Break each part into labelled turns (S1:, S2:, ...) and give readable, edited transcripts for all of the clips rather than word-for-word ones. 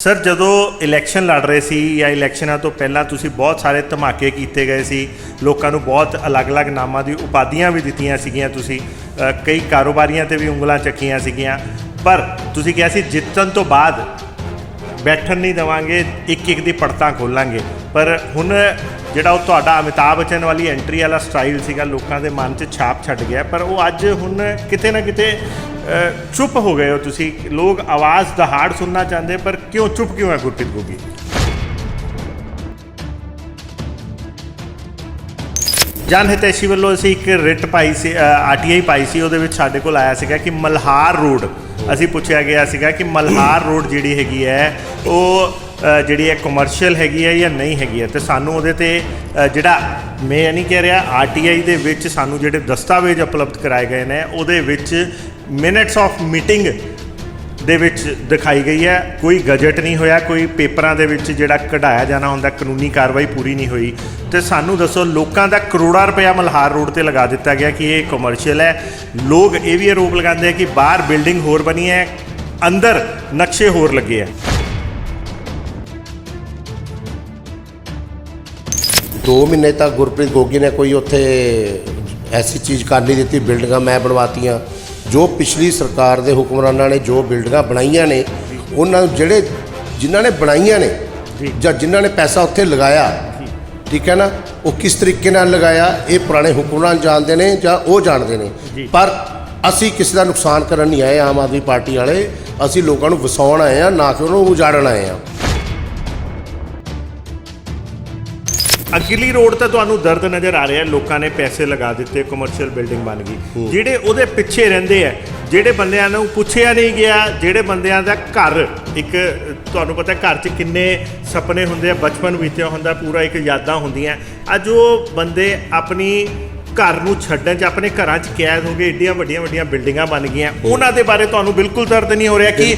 S1: Sir ਜਦੋਂ election ਲੜ ਰਹੇ ਸੀ ਜਾਂ ਇਲੈਕਸ਼ਨਾਂ ਤੋਂ ਪਹਿਲਾਂ ਤੁਸੀਂ ਬਹੁਤ ਸਾਰੇ ਧਮਾਕੇ ਕੀਤੇ ਗਏ ਸੀ, ਲੋਕਾਂ ਨੂੰ ਬਹੁਤ ਅਲੱਗ-ਅਲੱਗ ਨਾਮਾਂ ਦੀ ਉਪਾਧੀਆਂ ਵੀ ਦਿੱਤੀਆਂ ਸੀਗੀਆਂ ਤੁਸੀਂ, ਕਈ ਕਾਰੋਬਾਰੀਆਂ ਤੇ ਵੀ ਉਂਗਲਾਂ ਚੱਕੀਆਂ ਸੀਗੀਆਂ, ਪਰ ਤੁਸੀਂ ਕਿਹਾ ਸੀ ਜਿੱਤਣ ਤੋਂ ਬਾਅਦ ਬੈਠਣ ਨਹੀਂ ਦੇਵਾਂਗੇ, ਇੱਕ ਇੱਕ ਦੀ ਪੜਤਾਂ ਖੋਲਾਂਗੇ। ਪਰ ਹੁਣ ਜਿਹੜਾ ਉਹ ਤੁਹਾਡਾ ਅਮਿਤਾਭ ਬੱਚਨ ਵਾਲੀ ਐਂਟਰੀ ਵਾਲਾ ਸਟਾਈਲ ਸੀਗਾ ਲੋਕਾਂ ਦੇ ਮਨ 'ਚ ਛਾਪ ਛੱਡ ਗਿਆ, ਪਰ ਉਹ ਅੱਜ ਹੁਣ ਕਿਤੇ ਨਾ ਕਿਤੇ ਚੁੱਪ ਹੋ ਗਏ ਹੋ ਤੁਸੀਂ। ਲੋਕ ਆਵਾਜ਼ ਦਹਾੜ ਸੁਣਨਾ ਚਾਹੁੰਦੇ, ਪਰ ਕਿਉਂ ਚੁੱਪ ਕਿਉਂ ਹੈ ਗੁਰਪ੍ਰੀਤ ਗੋਗੀ? ਜਨ ਹਿਤੈਸ਼ੀ ਵੱਲੋਂ ਅਸੀਂ ਇੱਕ ਰਿਟ ਪਾਈ ਸੀ, RTI ਪਾਈ ਸੀ, ਉਹਦੇ ਵਿੱਚ ਸਾਡੇ ਕੋਲ ਆਇਆ ਸੀਗਾ ਕਿ ਮਲਹਾਰ ਰੋਡ, ਅਸੀਂ ਪੁੱਛਿਆ ਗਿਆ ਸੀਗਾ ਕਿ ਮਲਹਾਰ ਰੋਡ ਜਿਹੜੀ ਹੈਗੀ ਹੈ ਉਹ ਜਿਹੜੀ ਹੈ ਕਮਰਸ਼ੀਅਲ ਹੈਗੀ ਹੈ ਜਾਂ ਨਹੀਂ ਹੈਗੀ ਹੈ, ਅਤੇ ਸਾਨੂੰ ਉਹਦੇ 'ਤੇ ਜਿਹੜਾ ਮੈਂ ਨਹੀਂ ਕਹਿ ਰਿਹਾ, RTI ਦੇ ਵਿੱਚ ਸਾਨੂੰ ਜਿਹੜੇ ਦਸਤਾਵੇਜ਼ ਉਪਲਬਧ ਕਰਾਏ ਗਏ ਨੇ ਉਹਦੇ ਵਿੱਚ ਮਿੰਟਸ ਆਫ ਮੀਟਿੰਗ ਦੇ ਵਿੱਚ ਦਿਖਾਈ ਗਈ ਹੈ, ਕੋਈ ਗਜਟ ਨਹੀਂ ਹੋਇਆ, ਕੋਈ ਪੇਪਰਾਂ ਦੇ ਵਿੱਚ ਜਿਹੜਾ ਕਢਾਇਆ ਜਾਣਾ ਹੁੰਦਾ ਕਾਨੂੰਨੀ ਕਾਰਵਾਈ ਪੂਰੀ ਨਹੀਂ ਹੋਈ। ਅਤੇ ਸਾਨੂੰ ਦੱਸੋ, ਲੋਕਾਂ ਦਾ ਕਰੋੜਾਂ ਰੁਪਇਆ ਮਲਹਾਰ ਰੋਡ 'ਤੇ ਲਗਾ ਦਿੱਤਾ ਗਿਆ ਕਿ ਇਹ ਕਮਰਸ਼ੀਅਲ ਹੈ। ਲੋਕ ਇਹ ਵੀ ਆਰੋਪ ਲਗਾਉਂਦੇ ਆ ਕਿ ਬਾਹਰ ਬਿਲਡਿੰਗ ਹੋਰ ਬਣੀ ਹੈ, ਅੰਦਰ ਨਕਸ਼ੇ ਹੋਰ ਲੱਗੇ ਹੈ।
S2: 2 ਮਹੀਨੇ ਤੱਕ ਗੁਰਪ੍ਰੀਤ ਗੋਗੀ ਨੇ ਕੋਈ ਉੱਥੇ ਐਸੀ ਚੀਜ਼ ਕਰ ਨਹੀਂ ਦਿੱਤੀ, ਬਿਲਡਿੰਗਾਂ ਮੈਂ ਬਣਵਾਤੀਆਂ। ਜੋ ਪਿਛਲੀ ਸਰਕਾਰ ਦੇ ਹੁਕਮਰਾਨਾਂ ਨੇ ਜੋ ਬਿਲਡਿੰਗਾਂ ਬਣਾਈਆਂ ਨੇ, ਉਹਨਾਂ ਨੂੰ ਜਿਨ੍ਹਾਂ ਨੇ ਬਣਾਈਆਂ ਨੇ ਜਾਂ ਜਿਨ੍ਹਾਂ ਨੇ ਪੈਸਾ ਉੱਥੇ ਲਗਾਇਆ, ਠੀਕ ਹੈ ਨਾ, ਉਹ ਕਿਸ ਤਰੀਕੇ ਨਾਲ ਲਗਾਇਆ ਇਹ ਪੁਰਾਣੇ ਹੁਕਮਰਾਨ ਜਾਣਦੇ ਨੇ ਜਾਂ ਉਹ ਜਾਣਦੇ ਨੇ। ਪਰ ਅਸੀਂ ਕਿਸੇ ਦਾ ਨੁਕਸਾਨ ਕਰਨ ਨਹੀਂ ਆਏ, ਆਮ ਆਦਮੀ ਪਾਰਟੀ ਵਾਲੇ। ਅਸੀਂ ਲੋਕਾਂ ਨੂੰ ਵਸਾਉਣ ਆਏ ਹਾਂ, ਨਾ ਕਿ ਉਹਨੂੰ ਉਜਾੜਨ ਆਏ ਹਾਂ।
S1: ਅਗਲੀ ਰੋਡ ਤਾਂ ਤੁਹਾਨੂੰ ਦਰਦ ਨਜ਼ਰ ਆ ਰਿਹਾ, ਲੋਕਾਂ ਨੇ ਪੈਸੇ ਲਗਾ ਦਿੱਤੇ, ਕਮਰਸ਼ੀਅਲ ਬਿਲਡਿੰਗ ਬਣ ਗਈ। ਜਿਹੜੇ ਉਹਦੇ ਪਿੱਛੇ ਰਹਿੰਦੇ ਆ, ਜਿਹੜੇ ਬੰਦਿਆਂ ਨੂੰ ਪੁੱਛਿਆ ਨਹੀਂ ਗਿਆ, ਜਿਹੜੇ ਬੰਦਿਆਂ ਦਾ ਘਰ, ਇੱਕ ਤੁਹਾਨੂੰ ਪਤਾ ਘਰ 'ਚ ਕਿੰਨੇ ਸੁਪਨੇ ਹੁੰਦੇ ਆ, ਬਚਪਨ ਬੀਤਿਆ ਹੁੰਦਾ ਪੂਰਾ, ਇੱਕ ਯਾਦਾਂ ਹੁੰਦੀਆਂ। ਅੱਜ ਉਹ ਬੰਦੇ ਆਪਣੀ ਘਰ ਨੂੰ ਛੱਡਣ 'ਚ ਆਪਣੇ ਘਰਾਂ 'ਚ ਕੈਦ ਹੋ ਗਏ, ਏਡੀਆਂ ਵੱਡੀਆਂ ਵੱਡੀਆਂ ਬਿਲਡਿੰਗਾਂ ਬਣ ਗਈਆਂ, ਉਹਨਾਂ ਦੇ ਬਾਰੇ ਤੁਹਾਨੂੰ ਬਿਲਕੁਲ ਦਰਦ ਨਹੀਂ ਹੋ ਰਿਹਾ ਕਿ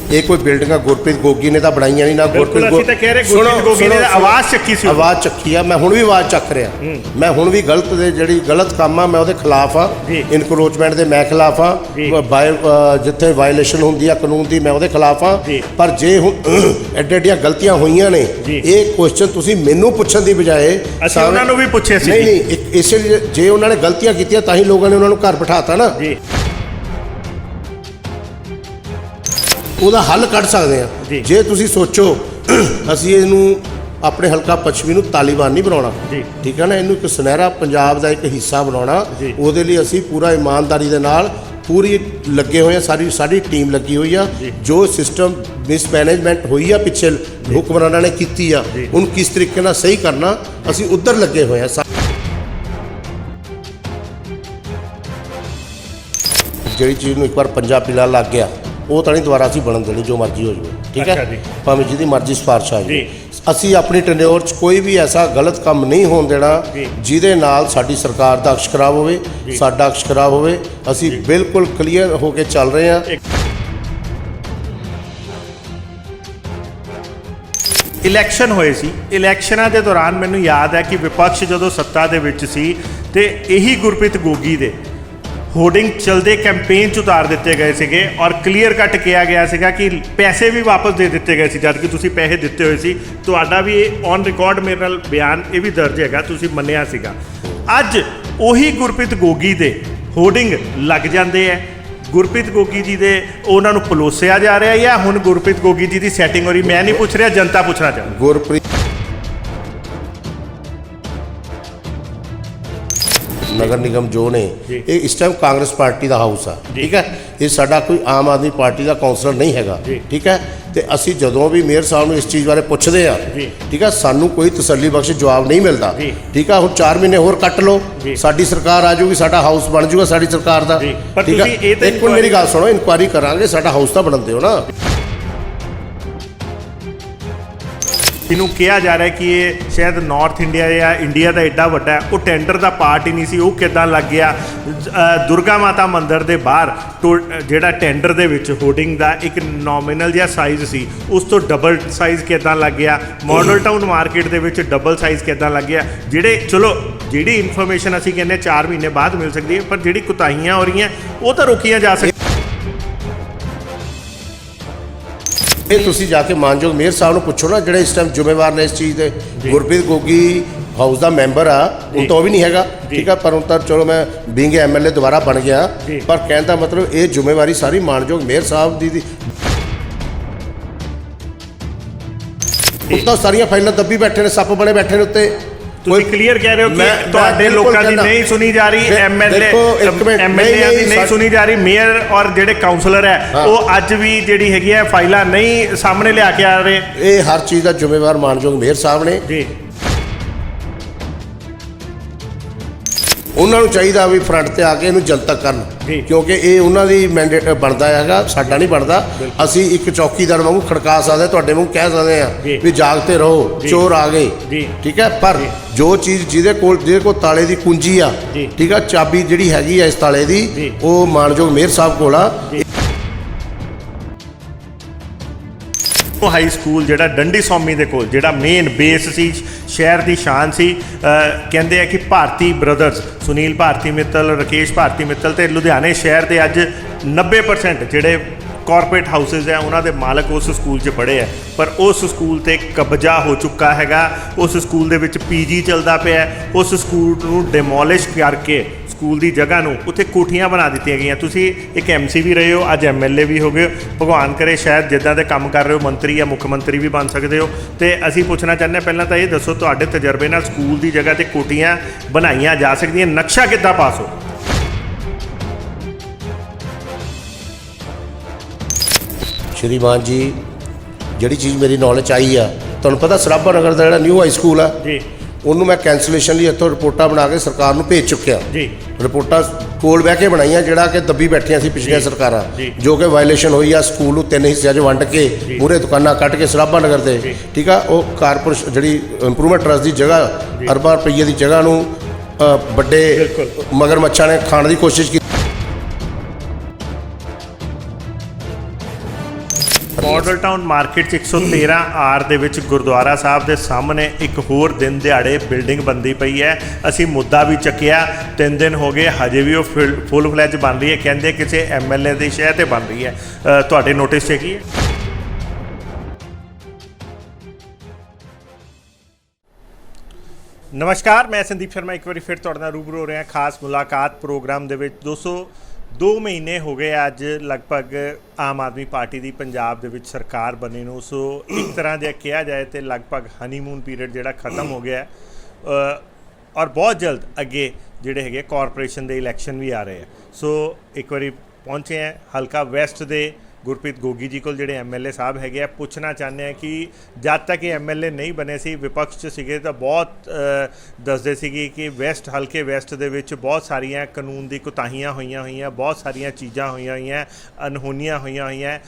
S2: ਇਹ ਕੋਈ ਬਿਲਡਿੰਗਾਂ ਗੁਰਪ੍ਰੀਤ ਗੋਗੀ ਨੇ ਤਾਂ ਬਣਾਈਆਂ ਨਹੀਂ, ਨਾ
S1: ਗੁਰਪ੍ਰੀਤ ਗੋਗੀ ਨੇ ਆਵਾਜ਼ ਚੱਕੀ ਸੀ,
S2: ਆਵਾਜ਼ ਚੱਕੀ ਆ। ਮੈਂ ਹੁਣ ਵੀ ਆਵਾਜ਼ ਚੱਕ ਰਿਹਾ, ਮੈਂ ਹੁਣ ਵੀ ਜਿਹੜੀ ਗਲਤ ਕੰਮ ਆ ਮੈਂ ਉਹਦੇ ਖਿਲਾਫ ਆ, ਇਨਕਰੋਚਮੈਂਟ ਦੇ ਮੈਂ ਖਿਲਾਫ ਆ, ਜਿੱਥੇ ਵਾਇਲੇਸ਼ਨ ਹੁੰਦੀ ਆ ਕਾਨੂੰਨ ਦੀ ਮੈਂ ਉਹਦੇ ਖਿਲਾਫ ਆ। ਪਰ ਜੇ ਹੁਣ ਐਡੀਆਂ ਗਲਤੀਆਂ ਹੋਈਆਂ ਨੇ, ਇਹ ਕੁਐਸਚਨ ਤੁਸੀਂ ਮੈਨੂੰ ਪੁੱਛਣ ਦੀ ਬਜਾਏ
S1: ਅਸੀਂ ਉਹਨਾਂ ਨੂੰ ਵੀ ਪੁੱਛਿਆ ਸੀ।
S2: ਨਹੀਂ, ਇਸੇ ਲਈ ਜੇ ਉਹਨਾਂ ਨੇ ਗਲਤੀਆਂ ਕੀਤੀਆਂ ਤਾਂ ਹੀ ਲੋਕਾਂ ਨੇ ਉਹਨਾਂ ਨੂੰ ਘਰ ਬਿਠਾਤਾ ਨਾ। ਉਹਦਾ ਹੱਲ ਕੱਢ ਸਕਦੇ ਆ। ਜੇ ਤੁਸੀਂ ਸੋਚੋ ਅਸੀਂ ਇਹਨੂੰ ਆਪਣੇ ਹਲਕਾ ਪੱਛਮੀ ਨੂੰ ਤਾਲੀਬਾਨ ਨਹੀਂ ਬਣਾਉਣਾ, ਠੀਕ ਹੈ ਨਾ, ਇਹਨੂੰ ਇੱਕ ਸੁਨਹਿਰਾ ਪੰਜਾਬ ਦਾ ਇੱਕ ਹਿੱਸਾ ਬਣਾਉਣਾ, ਉਹਦੇ ਲਈ ਅਸੀਂ ਪੂਰਾ ਇਮਾਨਦਾਰੀ ਦੇ ਨਾਲ ਪੂਰੀ ਲੱਗੇ ਹੋਏ ਆ, ਸਾਡੀ ਟੀਮ ਲੱਗੀ ਹੋਈ ਆ। ਜੋ ਸਿਸਟਮ ਮਿਸਮੈਨੇਜਮੈਂਟ ਹੋਈ ਆ ਪਿੱਛੇ ਹੁਕਮਰਾਨਾਂ ਨੇ ਕੀਤੀ ਆ, ਉਹਨੂੰ ਕਿਸ ਤਰੀਕੇ ਨਾਲ ਸਹੀ ਕਰਨਾ, ਅਸੀਂ ਉੱਧਰ ਲੱਗੇ ਹੋਏ ਆ। ਜਿਹੜੀ ਚੀਜ਼ ਨੂੰ ਇੱਕ ਵਾਰ ਪੰਜਾ ਪੀਲਾ ਲੱਗ ਗਿਆ, ਉਹ ਤਾਂ ਨਹੀਂ ਦੁਬਾਰਾ ਅਸੀਂ ਬਣਨ ਦੇਣੀ, ਜੋ ਮਰਜ਼ੀ ਹੋ ਜਾਵੇ, ਠੀਕ ਹੈ, ਭਾਵੇਂ ਜਿਹਦੀ ਮਰਜ਼ੀ ਸਿਫਾਰਿਸ਼ ਆ ਜਾਵੇ। ਅਸੀਂ ਆਪਣੀ ਟੈਨਿਓਰ 'ਚ ਕੋਈ ਵੀ ਐਸਾ ਗਲਤ ਕੰਮ ਨਹੀਂ ਹੋਣ ਦੇਣਾ ਜਿਹਦੇ ਨਾਲ ਸਾਡੀ ਸਰਕਾਰ ਦਾ ਅਕਸ਼ ਖਰਾਬ ਹੋਵੇ, ਸਾਡਾ ਅਕਸ਼ ਖਰਾਬ ਹੋਵੇ। ਅਸੀਂ ਬਿਲਕੁਲ ਕਲੀਅਰ ਹੋ ਕੇ ਚੱਲ ਰਹੇ ਹਾਂ।
S1: ਇਲੈਕਸ਼ਨ ਹੋਏ ਸੀ, ਇਲੈਕਸ਼ਨਾਂ ਦੇ ਦੌਰਾਨ ਮੈਨੂੰ ਯਾਦ ਹੈ ਕਿ ਵਿਪਕਸ਼ ਜਦੋਂ ਸੱਤਾ ਦੇ ਵਿੱਚ ਸੀ ਤੇ ਇਹੀ ਗੁਰਪ੍ਰੀਤ ਗੋਗੀ ਦੇ ਹੋਰਡਿੰਗ ਚਲਦੇ ਕੈਂਪੇਨ 'ਚ ਉਤਾਰ ਦਿੱਤੇ ਗਏ ਸੀਗੇ, ਔਰ ਕਲੀਅਰ ਕੱਟ ਕਿਹਾ ਗਿਆ ਸੀਗਾ ਕਿ ਪੈਸੇ ਵੀ ਵਾਪਸ ਦੇ ਦਿੱਤੇ ਗਏ ਸੀ, ਜਦ ਕਿ ਤੁਸੀਂ ਪੈਸੇ ਦਿੱਤੇ ਹੋਏ ਸੀ। ਤੁਹਾਡਾ ਵੀ ਔਨ ਰਿਕਾਰਡ ਮੇਰੇ ਨਾਲ ਬਿਆਨ ਇਹ ਵੀ ਦਰਜ ਹੈਗਾ, ਤੁਸੀਂ ਮੰਨਿਆ ਸੀਗਾ। ਅੱਜ ਉਹੀ ਗੁਰਪ੍ਰੀਤ ਗੋਗੀ ਦੇ ਹੋਰਡਿੰਗ ਲੱਗ ਜਾਂਦੇ ਹੈ, ਗੁਰਪ੍ਰੀਤ ਗੋਗੀ ਜੀ ਦੇ ਉਹਨਾਂ ਨੂੰ ਪਲੋਸਿਆ ਜਾ ਰਿਹਾ, ਜਾਂ ਹੁਣ ਗੁਰਪ੍ਰੀਤ ਗੋਗੀ ਜੀ ਦੀ ਸੈਟਿੰਗ ਹੋ ਰਹੀ? ਮੈਂ ਨਹੀਂ ਪੁੱਛ ਰਿਹਾ, ਜਨਤਾ ਪੁੱਛਣਾ ਚਾਹੁੰਦੀ।
S2: ਗੁਰਪ੍ਰੀਤ ਨਗਰ ਨਿਗਮ ਜੋ ਨੇ, ਇਹ ਇਸ ਟਾਈਮ ਕਾਂਗਰਸ ਪਾਰਟੀ ਦਾ ਹਾਊਸ ਆ, ਠੀਕ ਹੈ, ਇਹ ਸਾਡਾ ਕੋਈ ਆਮ ਆਦਮੀ ਪਾਰਟੀ ਦਾ ਕਾਉਂਸਲਰ ਨਹੀਂ ਹੈਗਾ, ਠੀਕ ਹੈ। ਤੇ ਅਸੀਂ ਜਦੋਂ ਵੀ ਮੇਅਰ ਸਾਹਿਬ ਨੂੰ ਇਸ ਚੀਜ਼ ਬਾਰੇ ਪੁੱਛਦੇ ਆ, ਠੀਕ ਹੈ, ਸਾਨੂੰ ਕੋਈ ਤਸੱਲੀ ਬਖਸ਼ ਜਵਾਬ ਨਹੀਂ ਮਿਲਦਾ, ਠੀਕ ਹੈ। ਹੁਣ 4 ਮਹੀਨੇ ਹੋਰ ਕੱਟ ਲਓ, ਸਾਡੀ ਸਰਕਾਰ ਆ ਜਾਊਗੀ, ਸਾਡਾ ਹਾਊਸ ਬਣ ਜਾਊਗਾ ਸਾਡੀ ਸਰਕਾਰ ਦਾ, ਠੀਕ ਹੈ। ਇੱਕ ਮਿੰਟ ਮੇਰੀ ਗੱਲ ਸੁਣੋ, ਇਨਕੁਆਇਰੀ ਕਰਾਂਗੇ, ਸਾਡਾ ਹਾਊਸ ਤਾਂ ਬਣਨ ਦਿਓ ਨਾ।
S1: ਜਿਹਨੂੰ ਕਿਹਾ ਜਾ ਰਿਹਾ ਕਿ ਇਹ ਸ਼ਾਇਦ ਨਾਰਥ ਇੰਡੀਆ ਜਾਂ ਇੰਡੀਆ ਦਾ ਐਡਾ ਵੱਡਾ ਹੈ, ਉਹ ਟੈਂਡਰ ਦਾ ਪਾਰਟ ਹੀ ਨਹੀਂ ਸੀ। ਉਹ ਕਿੱਦਾਂ ਲੱਗ ਗਿਆ? ਦੁਰਗਾ ਮਾਤਾ ਮੰਦਿਰ ਦੇ ਬਾਹਰ ਜਿਹੜਾ ਟੈਂਡਰ ਦੇ ਵਿੱਚ ਹੋਰਡਿੰਗ ਦਾ ਇੱਕ ਨੋਮੀਨਲ ਜਿਹਾ ਸਾਈਜ਼ ਸੀ, ਉਸ ਤੋਂ ਡਬਲ ਸਾਈਜ਼ ਕਿੱਦਾਂ ਲੱਗ ਗਿਆ? ਮਾਡਲ ਟਾਊਨ ਮਾਰਕੀਟ ਦੇ ਵਿੱਚ ਡਬਲ ਸਾਈਜ਼ ਕਿੱਦਾਂ ਲੱਗ ਗਿਆ? ਜਿਹੜੀ ਇਨਫੋਰਮੇਸ਼ਨ ਅਸੀਂ ਕਹਿੰਦੇ 4 ਮਹੀਨੇ ਬਾਅਦ ਮਿਲ ਸਕਦੀ ਹੈ, ਪਰ ਜਿਹੜੀ ਕੁਤਾਹੀਆਂ ਹੋ ਰਹੀਆਂ ਉਹ ਤਾਂ ਰੋਕੀਆਂ ਜਾ ਸਕਦੀਆਂ।
S2: ਇਹ ਤੁਸੀਂ ਜਾ ਕੇ ਮਾਨਯੋਗ ਮੇਅਰ ਸਾਹਿਬ ਨੂੰ ਪੁੱਛੋ ਨਾ, ਜਿਹੜੇ ਇਸ ਟਾਈਮ ਜ਼ਿੰਮੇਵਾਰ ਨੇ ਇਸ ਚੀਜ਼ ਦੇ। ਗੁਰਪ੍ਰੀਤ ਗੋਗੀ ਹਾਊਸ ਦਾ ਮੈਂਬਰ ਆ, ਹੁਣ ਤਾਂ ਉਹ ਵੀ ਨਹੀਂ ਹੈਗਾ, ਠੀਕ ਆ, ਪਰ ਹੁਣ ਤਾਂ ਚਲੋ ਮੈਂ ਬੀਂਗ ਐਮਐਲਏ ਦੁਬਾਰਾ ਬਣ ਗਿਆ, ਪਰ ਕਹਿਣ ਦਾ ਮਤਲਬ ਇਹ ਜ਼ਿੰਮੇਵਾਰੀ ਸਾਰੀ ਮਾਨਯੋਗ ਮੇਅਰ ਸਾਹਿਬ ਦੀ ਉੱਤੋਂ ਸਾਰੀਆਂ ਫਾਈਲਾਂ ਦੱਬੀ ਬੈਠੇ ਨੇ, ਸੱਪ ਬਣੇ ਬੈਠੇ ਨੇ ਉੱਤੇ।
S1: ਤੁਸੀਂ ਕਲੀਅਰ ਕਹਿ ਰਹੇ ਹੋ ਕਿ ਤੁਹਾਡੇ ਲੋਕਾਂ ਦੀ ਨਹੀਂ ਸੁਣੀ ਜਾ ਰਹੀ, ਐਮਐਲਏ ਦੀ ਨਹੀਂ ਸੁਣੀ ਜਾ ਰਹੀ, ਮੇਅਰ ਔਰ ਜਿਹੜੇ ਕਾਉਂਸਲਰ ਹੈ ਉਹ ਅੱਜ ਵੀ ਜਿਹੜੀ ਹੈਗੀ ਹੈ ਫਾਈਲਾਂ ਨਹੀਂ ਸਾਹਮਣੇ ਲਿਆ ਕੇ ਆ ਰਹੇ।
S2: ਇਹ ਹਰ ਚੀਜ਼ ਦਾ ਜ਼ਿੰਮੇਵਾਰ ਮਾਨਯੋਗ ਮੇਅਰ ਸਾਹਿਬ ਨੇ
S1: ਜੀ।
S2: ਉਹਨਾਂ ਨੂੰ ਚਾਹੀਦਾ ਵੀ ਫਰੰਟ ਤੇ ਆ ਕੇ ਇਹਨੂੰ ਜਨਤਕ ਕਰਨ, ਕਿਉਂਕਿ ਇਹ ਉਹਨਾਂ ਦੀ ਮੈਂਡੇਟ ਬਣਦਾ ਹੈਗਾ, ਸਾਡਾ ਨਹੀਂ ਬਣਦਾ। ਅਸੀਂ ਇੱਕ ਚੌਕੀਦਾਰ ਵਾਂਗੂ ਖੜਕਾ ਸਕਦੇ, ਤੁਹਾਡੇ ਵਾਂਗੂ ਕਹਿ ਸਕਦੇ ਆ ਵੀ ਜਾਗਤੇ ਰਹੋ, ਚੋਰ ਆ ਗਏ, ਠੀਕ ਹੈ। ਪਰ ਜੋ ਚੀਜ਼ ਜਿਹਦੇ ਕੋਲ ਤਾਲੇ ਦੀ ਕੁੰਜੀ ਆ, ਠੀਕ ਆ, ਚਾਬੀ ਜਿਹੜੀ ਹੈਗੀ ਆ ਇਸ ਤਾਲੇ ਦੀ, ਉਹ ਮਾਨਯੋਗ ਮੇਅਰ ਸਾਹਿਬ ਕੋਲ ਆ।
S1: ਹਾਈ ਸਕੂਲ ਜਿਹੜਾ ਡੰਡੀ ਸੌਮੀ ਦੇ ਕੋਲ, ਜਿਹੜਾ ਮੇਨ ਬੇਸ ਸੀ, ਸ਼ਹਿਰ ਦੀ ਸ਼ਾਨ ਸੀ, ਕਹਿੰਦੇ ਆ ਕਿ ਭਾਰਤੀ ਬ੍ਰਦਰਸ, ਸੁਨੀਲ ਭਾਰਤੀ ਮਿੱਤਲ, ਰਕੇਸ਼ ਭਾਰਤੀ ਮਿੱਤਲ ਤੇ ਲੁਧਿਆਣੇ ਸ਼ਹਿਰ ਦੇ ਅੱਜ 90% ਜਿਹੜੇ ਕਾਰਪੋਰੇਟ ਹਾਊਸਿਸ ਹੈ ਉਹਨਾਂ ਦੇ ਮਾਲਕ ਉਸ ਸਕੂਲ 'ਚ ਪੜ੍ਹੇ ਹੈ, ਪਰ ਉਸ ਸਕੂਲ 'ਤੇ ਕਬਜ਼ਾ ਹੋ ਚੁੱਕਾ ਹੈਗਾ। ਉਸ ਸਕੂਲ ਦੇ ਵਿੱਚ ਪੀਜੀ ਚੱਲਦਾ ਪਿਆ, ਉਸ ਸਕੂਲ ਨੂੰ ਡਿਮੋਲਿਸ਼ ਕਰਕੇ ਸਕੂਲ ਦੀ ਜਗ੍ਹਾ ਨੂੰ ਉੱਥੇ ਕੋਠੀਆਂ ਬਣਾ ਦਿੱਤੀਆਂ ਗਈਆਂ। ਤੁਸੀਂ ਇੱਕ ਐਮਸੀ ਵੀ ਰਹੇ ਹੋ, ਅੱਜ ਐਮਐਲਏ ਵੀ ਹੋ ਗਏ, ਭਗਵਾਨ ਕਰੇ ਸ਼ਾਇਦ ਜਿੱਦਾਂ ਦੇ ਕੰਮ ਕਰ ਰਹੇ ਹੋ ਮੰਤਰੀ ਜਾਂ ਮੁੱਖ ਮੰਤਰੀ ਵੀ ਬਣ ਸਕਦੇ ਹੋ। ਤੇ ਅਸੀਂ ਪੁੱਛਣਾ ਚਾਹੁੰਦੇ ਪਹਿਲਾਂ ਤਾਂ ਇਹ ਦੱਸੋ, ਤੁਹਾਡੇ ਤਜਰਬੇ ਨਾਲ ਸਕੂਲ ਦੀ ਜਗ੍ਹਾ 'ਤੇ ਕੋਠੀਆਂ ਬਣਾਈਆਂ ਜਾ ਸਕਦੀਆਂ, ਨਕਸ਼ਾ ਕਿੱਦਾਂ ਪਾਸ ਹੋ?
S2: ਸ਼੍ਰੀਮਾਨ ਜੀ, ਜਿਹੜੀ ਚੀਜ਼ ਮੇਰੀ ਨੌਲੇਜ ਆਈ ਆ, ਤੁਹਾਨੂੰ ਪਤਾ ਸਰਾਭਾ ਨਗਰ ਦਾ ਜਿਹੜਾ ਨਿਊ ਹਾਈ ਸਕੂਲ ਆ
S1: ਜੀ,
S2: ਉਹਨੂੰ ਮੈਂ ਕੈਂਸਲੇਸ਼ਨ ਲਈ ਇੱਥੋਂ ਰਿਪੋਰਟਾਂ ਬਣਾ ਕੇ ਸਰਕਾਰ ਨੂੰ ਭੇਜ ਚੁੱਕਿਆ
S1: ਜੀ।
S2: ਰਿਪੋਰਟਾਂ ਕੋਲ ਬਹਿ ਕੇ ਬਣਾਈਆਂ, ਜਿਹੜਾ ਕਿ ਦੱਬੀ ਬੈਠੀਆਂ ਸੀ ਪਿਛਲੀਆਂ ਸਰਕਾਰਾਂ, ਜੋ ਕਿ ਵਾਇਲੇਸ਼ਨ ਹੋਈ ਆ। ਸਕੂਲ ਨੂੰ 3 ਹਿੱਸਿਆਂ 'ਚ ਵੰਡ ਕੇ ਮੂਹਰੇ ਦੁਕਾਨਾਂ ਕੱਢ ਕੇ ਸਰਾਭਾ ਨਗਰ ਦੇ, ਠੀਕ ਆ, ਉਹ ਕਾਰਪੋਰੇਸ਼ਨ ਜਿਹੜੀ ਇੰਪਰੂਵਮੈਂਟ ਟਰਸਟ ਦੀ ਜਗ੍ਹਾ, ਅਰਬਾਂ ਰੁਪਈਏ ਦੀ ਜਗ੍ਹਾ ਨੂੰ ਵੱਡੇ ਮਗਰਮੱਛਾਂ ਨੇ ਖਾਣ ਦੀ ਕੋਸ਼ਿਸ਼ ਕੀਤੀ।
S1: ਮਾਡਲ ਟਾਊਨ ਮਾਰਕੀਟ 'ਚ 113 ਆਰ ਦੇ ਵਿੱਚ ਗੁਰਦੁਆਰਾ ਸਾਹਿਬ ਦੇ ਸਾਹਮਣੇ ਇੱਕ ਹੋਰ ਦਿਨ ਦਿਹਾੜੇ ਬਿਲਡਿੰਗ ਬਣਦੀ ਪਈ ਹੈ। ਅਸੀਂ ਮੁੱਦਾ ਵੀ ਚੱਕਿਆ, 3 ਦਿਨ ਹੋ ਗਏ, ਹਜੇ ਵੀ ਉਹ ਫੁੱਲ ਫਲੈਜ ਬਣ ਰਹੀ ਹੈ। ਕਹਿੰਦੇ ਕਿਸੇ ਐਮਐਲਏ ਦੀ ਸ਼ਹਿ 'ਤੇ ਬਣ ਰਹੀ ਹੈ। ਤੁਹਾਡੇ ਨੋਟਿਸ 'ਚ ਕੀ ਹੈ? ਨਮਸਕਾਰ, ਮੈਂ ਸੰਦੀਪ ਸ਼ਰਮਾ ਇੱਕ ਵਾਰੀ ਫਿਰ ਤੁਹਾਡੇ ਨਾਲ ਰੂਬਰੂ ਹੋ ਰਿਹਾ ਖਾਸ ਮੁਲਾਕਾਤ ਪ੍ਰੋਗਰਾਮ ਦੇ ਵਿੱਚ। 2 ਮਹੀਨੇ ਹੋ ਗਏ ਅੱਜ ਲਗਭਗ ਆਮ ਆਦਮੀ ਪਾਰਟੀ ਦੀ ਪੰਜਾਬ ਦੇ ਵਿੱਚ ਸਰਕਾਰ ਬਣੀ ਨੂੰ। ਸੋ ਇੱਕ ਤਰ੍ਹਾਂ ਜੇ ਕਿਹਾ ਜਾਏ ਤਾਂ ਲਗਭਗ ਹਨੀਮੂਨ ਪੀਰੀਅਡ ਜਿਹੜਾ ਖਤਮ ਹੋ ਗਿਆ ਔਰ ਬਹੁਤ ਜਲਦ ਅੱਗੇ ਜਿਹੜੇ ਹੈਗੇ ਕਾਰਪੋਰੇਸ਼ਨ ਦੇ ਇਲੈਕਸ਼ਨ ਵੀ ਆ ਰਹੇ ਆ। ਸੋ ਇੱਕ ਵਾਰੀ ਪਹੁੰਚੇ ਹੈ ਹਲਕਾ ਵੈਸਟ ਦੇ ਗੁਰਪ੍ਰੀਤ ਗੋਗੀ ਜੀ ਕੋਲ, ਜਿਹੜੇ ਐਮਐਲਏ ਸਾਹਿਬ ਹੈਗੇ ਆ। ਪੁੱਛਣਾ ਚਾਹੁੰਦੇ ਆ ਕਿ ਜਦ ਤੱਕ ਇਹ ਐਮਐਲਏ ਨਹੀਂ ਬਣੇ ਸੀ, ਵਿਪਕਸ਼ 'ਚ ਸੀਗੇ, ਤਾਂ ਬਹੁਤ ਦੱਸਦੇ ਸੀਗੇ ਕਿ ਹਲਕੇ ਵੈਸਟ ਦੇ ਵਿੱਚ ਬਹੁਤ ਸਾਰੀਆਂ ਕਾਨੂੰਨ ਦੀ ਕੁਤਾਹੀਆਂ ਹੋਈਆਂ, ਬਹੁਤ ਸਾਰੀਆਂ ਚੀਜ਼ਾਂ ਹੋਈਆਂ, ਅਨਹੋਨੀਆਂ ਹੋਈਆਂ,